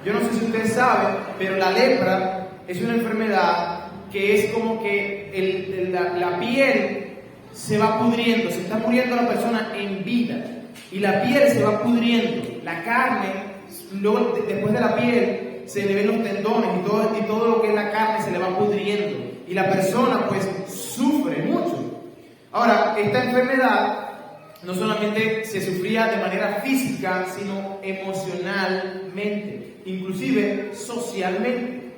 Yo no sé si ustedes saben, pero la lepra es una enfermedad que es como que la piel se va pudriendo, se está muriendo la persona en vida y la piel se va pudriendo, la carne, luego después de la piel se le ven los tendones y todo lo que es la carne se le va pudriendo y la persona pues sufre mucho. Ahora, esta enfermedad no solamente se sufría de manera física, sino emocionalmente, inclusive socialmente.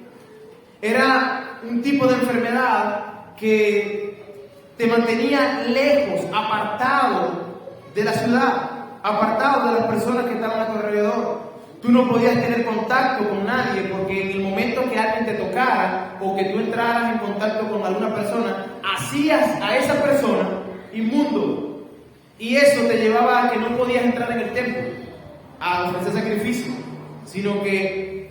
Era un tipo de enfermedad que te mantenía lejos, apartado de la ciudad, apartado de las personas que estaban a tu alrededor. Tú no podías tener contacto con nadie porque en el momento que alguien te tocara o que tú entraras en contacto con alguna persona, hacías a esa persona inmundo. Y eso te llevaba a que no podías entrar en el templo a ofrecer sacrificio, sino que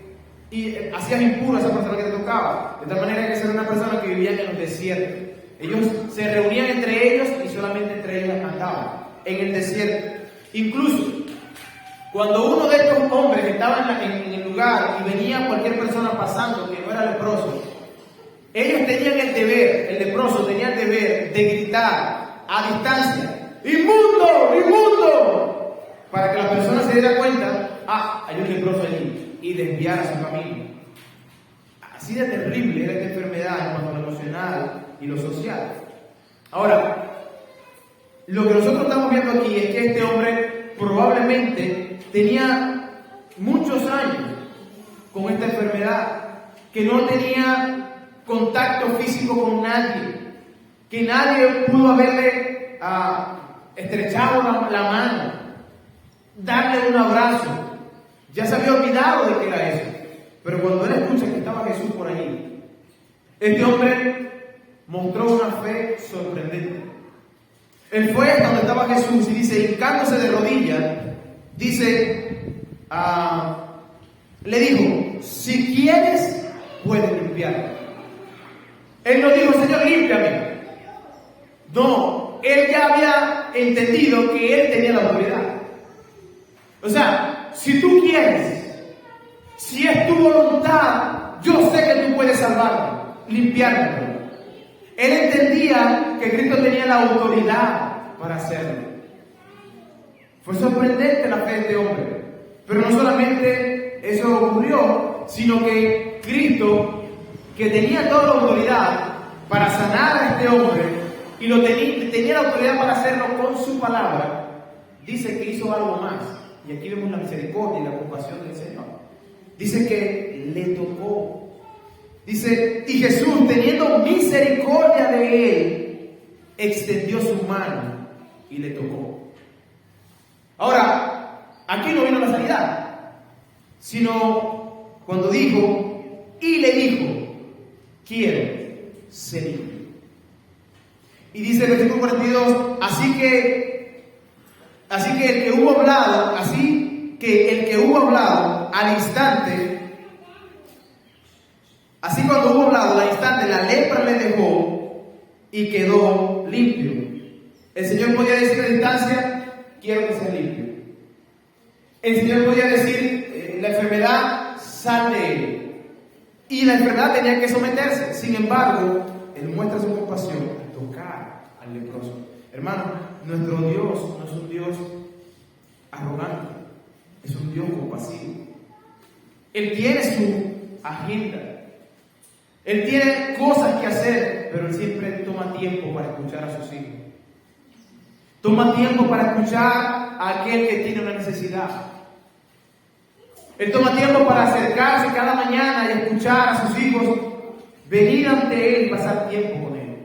hacías impuro a esa persona que te tocaba. De tal manera que esa era una persona que vivía en los desiertos. Ellos se reunían entre ellos y solamente entre ellos andaban en el desierto. Incluso cuando uno de estos hombres estaba en el lugar y venía cualquier persona pasando que no era leproso, ellos tenían el deber, el leproso tenía el deber de gritar a distancia: ¡inmundo! ¡Inmundo! Para que la persona se diera cuenta: hay un leproso allí, y desviara su camino. Así de terrible era esta enfermedad en cuanto a lo emocional y lo social. Ahora, lo que nosotros estamos viendo aquí es que este hombre probablemente tenía muchos años con esta enfermedad, que no tenía contacto físico con nadie, que nadie pudo haberle estrechado la mano, darle un abrazo. Ya se había olvidado de que era eso. Pero cuando él escucha que estaba Jesús por allí, este hombre mostró una fe sorprendente. Él fue hasta donde estaba Jesús y dice, hincándose de rodillas, le dijo: si quieres, puedes limpiarme. Él no dijo: Señor, límpiame. No, él ya había entendido que él tenía la autoridad. O sea, si tú quieres, si es tu voluntad, yo sé que tú puedes salvarme, limpiarme. Él entendía que Cristo tenía la autoridad para hacerlo. Fue sorprendente la fe de este hombre. Pero no solamente eso ocurrió, sino que Cristo, que tenía toda la autoridad para sanar a este hombre, y tenía la autoridad para hacerlo con su palabra, dice que hizo algo más. Y aquí vemos la misericordia y la compasión del Señor. Dice que le tocó. Dice, y Jesús, teniendo misericordia de él, extendió su mano y le tocó. Ahora, aquí no vino la sanidad, sino cuando dijo, y le dijo: quiero, ser libre. Y dice el versículo 42, así que el que hubo hablado al instante, así cuando hubo hablado al instante, la lepra le dejó y quedó limpio. El Señor podía decir a distancia: quiero que sea limpio. El Señor podía decir: la enfermedad, sal de él. Y la enfermedad tenía que someterse. Sin embargo, Él muestra su compasión al tocar al leproso. Hermano, nuestro Dios no es un Dios arrogante, es un Dios compasivo. Él tiene su agenda, Él tiene cosas que hacer, pero Él siempre toma tiempo para escuchar a sus hijos. Toma tiempo para escuchar a aquel que tiene una necesidad. Él toma tiempo para acercarse cada mañana y escuchar a sus hijos, venir ante Él y pasar tiempo con Él.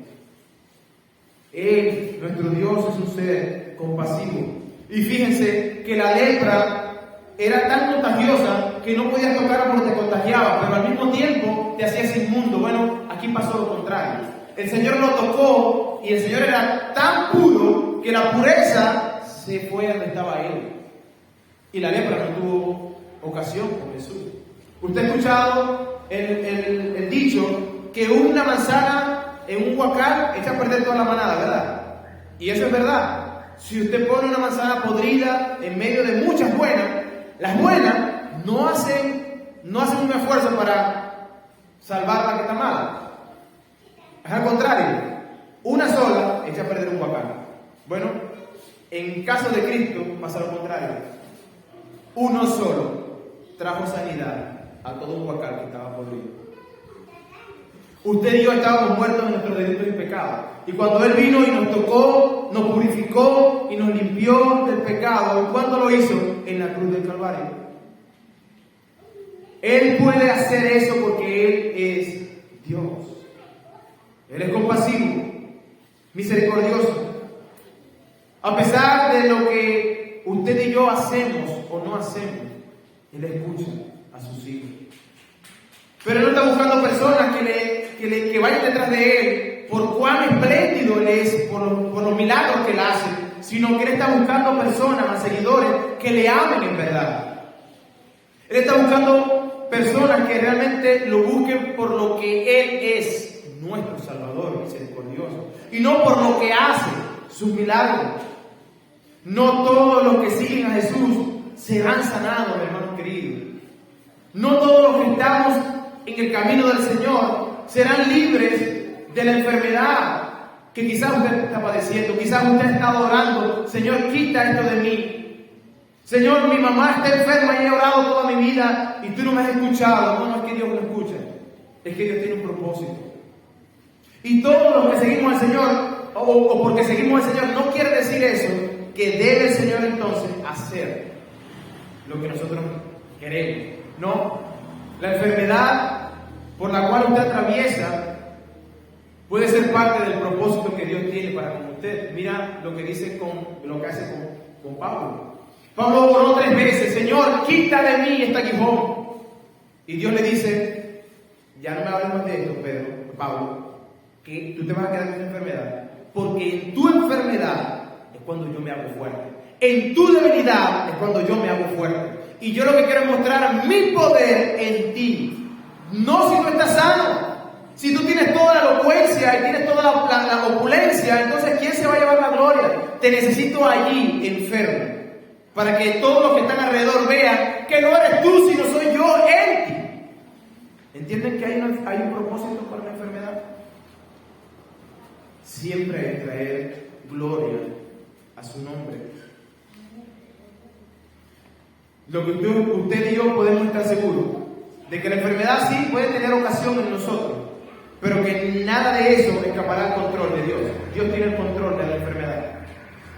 Él, nuestro Dios, es un ser compasivo. Y fíjense que la lepra era tan contagiosa que no podías tocarla porque te contagiaba, pero al mismo tiempo te hacías inmundo. Bueno, aquí pasó lo contrario. El Señor lo tocó y el Señor era tan puro que la pureza se fue donde estaba Él. Y la lepra no tuvo ocasión con Jesús. Usted ha escuchado el dicho que una manzana en un huacal echa a perder toda la manada, ¿verdad? Y eso es verdad. Si usted pone una manzana podrida en medio de muchas buenas, las buenas no hacen un esfuerzo para salvar la que está mala. Es al contrario, una sola echa a perder un huacal. Bueno, en caso de Cristo pasa lo contrario. Uno solo trajo sanidad a todo un huacal que estaba podrido. Usted y yo estábamos muertos en nuestros delitos y pecados. Y cuando Él vino y nos tocó, nos purificó y nos limpió del pecado, ¿y cuándo lo hizo? En la cruz del Calvario. Él puede hacer eso porque Él es Dios. Él es compasivo, misericordioso. A pesar de lo que usted y yo hacemos o no hacemos, Él escucha a sus hijos. Pero Él no está buscando personas que vayan detrás de Él por cuán espléndido Él es, por los milagros que Él hace, sino que Él está buscando personas, seguidores, que le amen en verdad. Él está buscando personas que realmente lo busquen por lo que Él es, nuestro Salvador misericordioso, y no por lo que hace, sus milagros. No todos los que siguen a Jesús serán sanados, hermanos queridos. No todos los que estamos en el camino del Señor serán libres de la enfermedad que quizás usted está padeciendo. Quizás usted ha estado orando: Señor, quita esto de mí. Señor, mi mamá está enferma y he orado toda mi vida y tú no me has escuchado. No es que Dios no escucha, es que Dios tiene un propósito. Y todos los que seguimos al Señor, o porque seguimos al Señor, no quiere decir eso, que debe el Señor entonces hacer lo que nosotros queremos. No, la enfermedad por la cual usted atraviesa puede ser parte del propósito que Dios tiene para con usted. Mira lo que dice lo que hace con Pablo. Pablo oró 3 veces: Señor, quita de mí este aguijón. Y Dios le dice: ya no me hables más de esto, Pablo, que tú te vas a quedar con esa enfermedad, porque en tu enfermedad es cuando yo me hago fuerte. En tu debilidad es cuando yo me hago fuerte. Y yo lo que quiero es mostrar mi poder en ti. No si tú estás sano. Si tú tienes toda la elocuencia y tienes toda la opulencia, entonces ¿quién se va a llevar la gloria? Te necesito allí, enfermo, para que todos los que están alrededor vean que no eres tú, sino soy yo en ti. ¿Entienden que hay un propósito para la enfermedad? Siempre es traer gloria a su nombre. Lo que usted y yo podemos estar seguros de que la enfermedad sí puede tener ocasión en nosotros, pero que nada de eso escapará al control de Dios. Dios tiene el control de la enfermedad.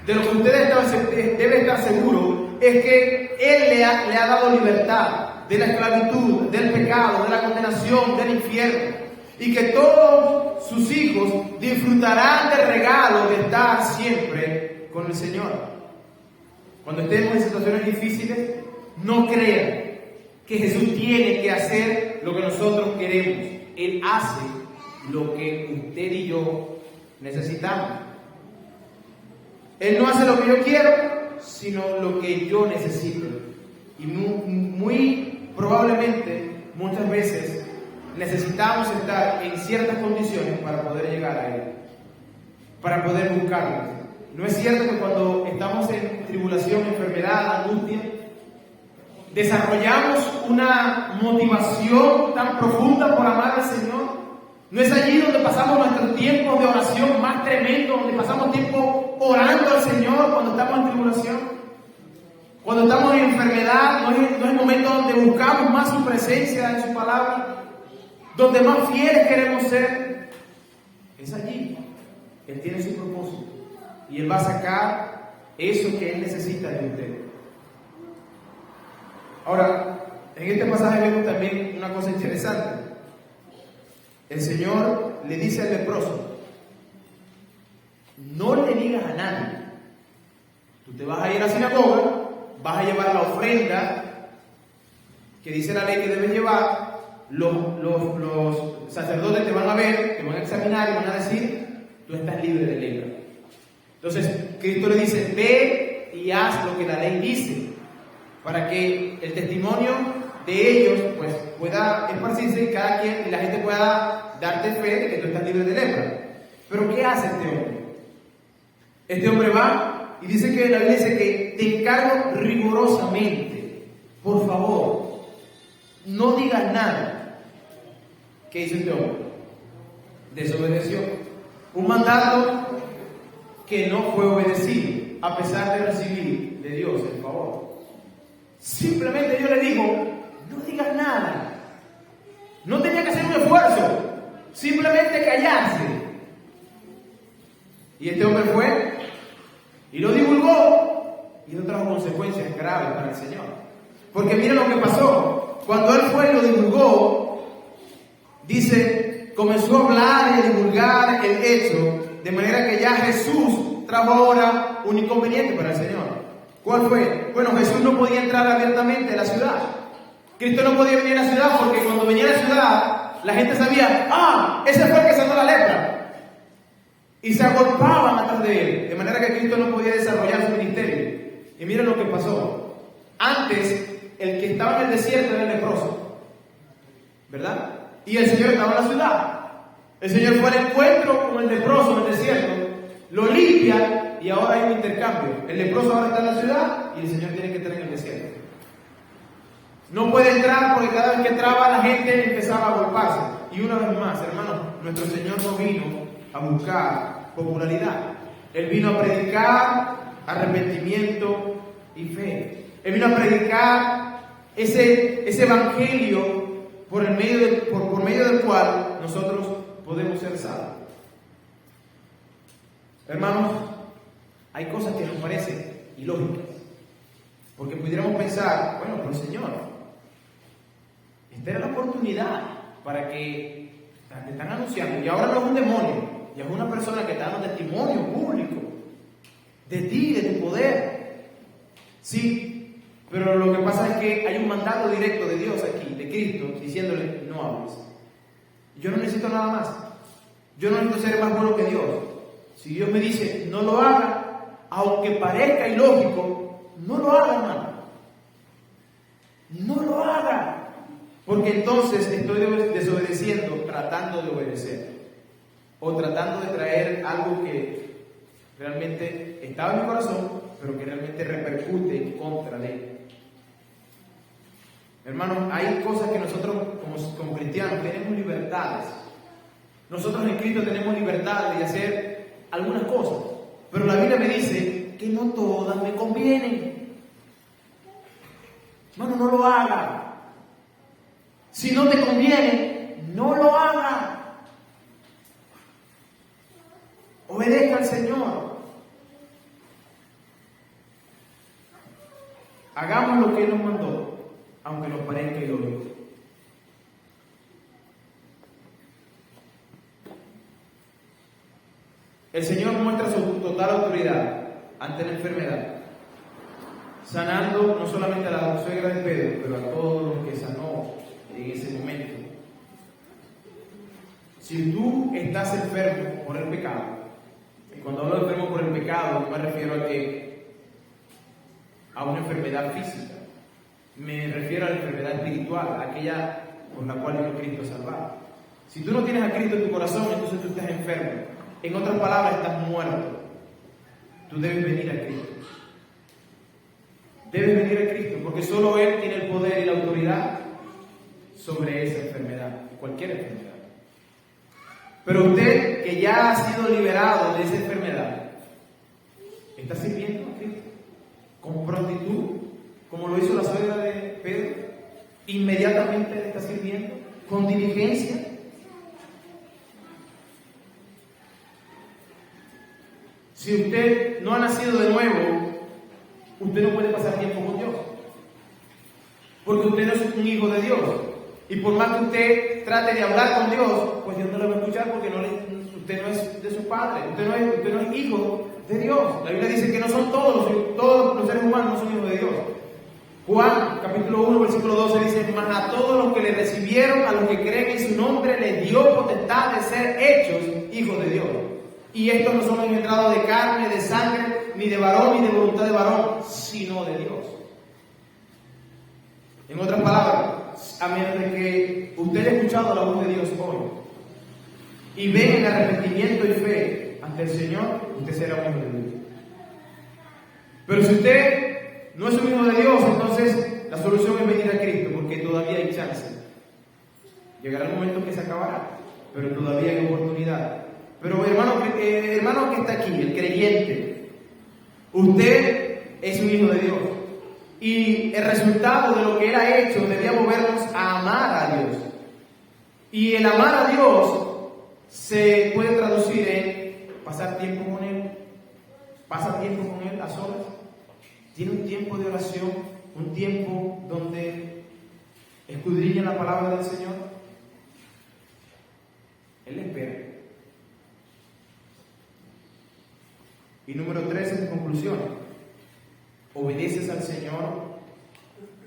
De lo que usted debe estar seguro es que Él le ha dado libertad de la esclavitud, del pecado, de la condenación, del infierno, y que todos sus hijos disfrutarán del regalo de estar siempre con el Señor. Cuando estemos en situaciones difíciles, no crean que Jesús tiene que hacer lo que nosotros queremos. Él hace lo que usted y yo necesitamos. Él no hace lo que yo quiero, sino lo que yo necesito. Y muy probablemente, muchas veces, necesitamos estar en ciertas condiciones para poder llegar a Él, para poder buscarlo. ¿No es cierto que cuando estamos en tribulación, enfermedad, angustia, desarrollamos una motivación tan profunda por amar al Señor? ¿No es allí donde pasamos nuestros tiempos de oración más tremendos, donde pasamos tiempo orando al Señor cuando estamos en tribulación? Cuando estamos en enfermedad, ¿no es el momento donde buscamos más su presencia en su palabra? Donde más fieles queremos ser. Es allí. Él tiene su propósito. Y Él va a sacar eso que Él necesita de usted. Ahora, en este pasaje vemos también una cosa interesante. El Señor le dice al leproso: no le digas a nadie. Tú te vas a ir a la sinagoga, vas a llevar la ofrenda que dice la ley que debes llevar. Los sacerdotes te van a ver, te van a examinar y van a decir: tú estás libre de lepra. Entonces Cristo le dice: ve y haz lo que la ley dice, para que el testimonio de ellos pues pueda esparcirse y la gente pueda darte fe de que tú estás libre de lepra. Pero ¿qué hace este hombre? Este hombre va y dice que la Biblia dice que te encargo rigurosamente, por favor, no digas nada. ¿Qué hizo este hombre? Desobedeció un mandato que no fue obedecido, a pesar de recibir de Dios el favor. Simplemente Dios le dijo: no digas nada. No tenía que hacer un esfuerzo. simplemente callarse. Y este hombre fue y lo divulgó, y eso trajo consecuencias graves para el Señor. Porque miren lo que pasó. Cuando él fue y lo divulgó, dice, comenzó a hablar y a divulgar el hecho, de manera que ya Jesús trajo ahora un inconveniente para el Señor. ¿Cuál fue? Bueno, Jesús no podía entrar abiertamente a la ciudad. Cristo no podía venir a la ciudad porque cuando venía a la ciudad, la gente sabía, ese fue el que sanó la lepra. Y se agolpaban atrás de él, de manera que Cristo no podía desarrollar su ministerio. Y miren lo que pasó. Antes, el que estaba en el desierto era el leproso, ¿verdad? Y el Señor estaba en la ciudad. El Señor fue al encuentro con el leproso en el desierto, lo limpia y ahora hay un intercambio. El leproso ahora está en la ciudad y el Señor tiene que estar en el desierto. No puede entrar porque cada vez que entraba la gente empezaba a agolparse. Y una vez más, hermanos, nuestro Señor no vino a buscar popularidad. Él vino a predicar arrepentimiento y fe. Él vino a predicar ese evangelio por medio del cual nosotros podemos ser salvos. Hermanos, hay cosas que nos parecen ilógicas. Porque pudiéramos pensar, bueno, pero Señor, esta era la oportunidad para que te están anunciando. Y ahora no es un demonio, ya es una persona que está dando testimonio público de ti, de tu poder. Sí, pero lo que pasa es que hay un mandato directo de Dios aquí, de Cristo, diciéndole, no hables. Yo no necesito nada más. Yo no necesito ser más bueno que Dios. Si Dios me dice, no lo haga, aunque parezca ilógico, no lo haga, hermano. No lo haga. Porque entonces estoy desobedeciendo, tratando de obedecer. O tratando de traer algo que realmente estaba en mi corazón, pero que realmente repercute en contra de él. Hermanos, hay cosas que nosotros como cristianos tenemos libertades. Nosotros en Cristo tenemos libertad de hacer algunas cosas, pero la Biblia me dice que no todas me convienen. Hermano, no lo haga. Si no te conviene, no lo haga. Obedezca al Señor. Hagamos lo que Él nos mandó, aunque nos parezca ilógico. El Señor muestra su total autoridad ante la enfermedad, sanando no solamente a la suegra de Pedro, pero a todos los que sanó en ese momento. Si tú estás enfermo por el pecado, y cuando hablo de enfermo por el pecado, no me refiero a una enfermedad física, me refiero a la enfermedad espiritual, aquella por la cual vino Cristo a salvar. Si tú no tienes a Cristo en tu corazón, entonces tú estás enfermo. En otras palabras, estás muerto. Tú debes venir a Cristo. Debes venir a Cristo, porque solo Él tiene el poder y la autoridad sobre esa enfermedad, cualquier enfermedad. Pero usted, que ya ha sido liberado de esa enfermedad, ¿está sirviendo a Cristo con prontitud, como lo hizo la suegra de Pedro? ¿Inmediatamente le está sirviendo con diligencia? Si usted no ha nacido de nuevo, usted no puede pasar tiempo con Dios, porque usted no es un hijo de Dios. Y por más que usted trate de hablar con Dios, pues Dios no lo va a escuchar porque usted no es de su padre, usted no es hijo de Dios. La Biblia dice que no son todos los seres humanos no son hijos de Dios. Juan, capítulo 1, versículo 12 dice, mas a todos los que le recibieron, a los que creen en su nombre, les dio potestad de ser hechos hijos de Dios. Y estos no son engendrados de carne, de sangre, ni de varón, ni de voluntad de varón, sino de Dios. En otras palabras, a menos de que usted haya escuchado la voz de Dios hoy y venga en arrepentimiento y fe ante el Señor, usted será un hijo de Dios. Pero si usted no es un hijo de Dios, entonces la solución es venir a Cristo, porque todavía hay chance. Llegará el momento que se acabará, pero todavía hay oportunidad. Pero hermano que está aquí, el creyente, usted es un hijo de Dios. Y el resultado de lo que Él ha hecho debía movernos a amar a Dios. Y el amar a Dios se puede traducir en pasar tiempo con Él. Pasa tiempo con Él a solas. Tiene un tiempo de oración, un tiempo donde escudriña la palabra del Señor. Él espera. Y número 3, en conclusión, obedeces al Señor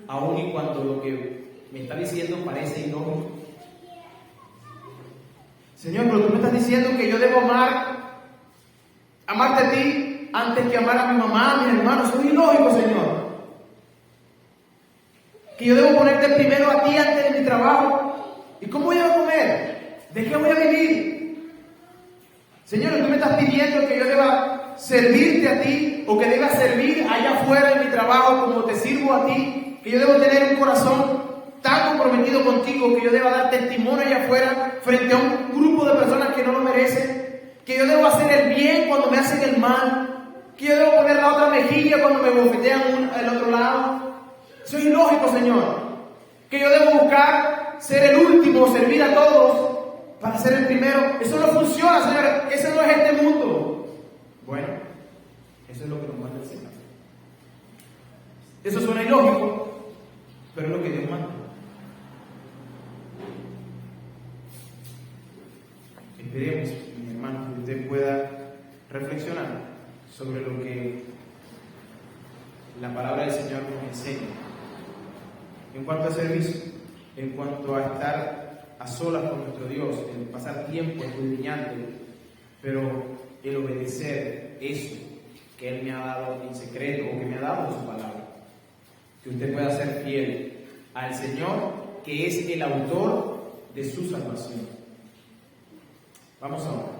aun y cuando lo que me está diciendo parece ilógico. Señor, pero tú me estás diciendo que yo debo amarte a ti antes que amar a mi mamá, a mis hermanos. Eso es ilógico, Señor. Que yo debo ponerte primero a ti antes de mi trabajo. ¿Y cómo voy a comer? ¿De qué voy a vivir? Señor, tú me estás pidiendo que yo deba servirte a ti o que deba servir allá afuera en mi trabajo como te sirvo a ti. Que yo debo tener un corazón tan comprometido contigo que yo deba dar testimonio allá afuera frente a un grupo de personas que no lo merecen. Que yo debo hacer el bien cuando me hacen el mal. Que yo debo poner la otra mejilla cuando me bofetean el otro lado. Eso es ilógico, Señor. Que yo debo buscar ser el último, servir a todos para ser el primero. Eso no funciona, Señor. Ese no es este mundo. Bueno, eso es lo que nos manda el Señor. Eso suena ilógico, pero es lo que Dios manda. Esperemos, mi hermano, que usted pueda reflexionar sobre lo que la palabra del Señor nos enseña en cuanto a servicio, en cuanto a estar a solas con nuestro Dios, en pasar tiempo escudriñándolo, pero el obedecer eso que Él me ha dado en secreto o que me ha dado en su palabra. Que usted pueda ser fiel al Señor, que es el autor de su salvación. Vamos a orar.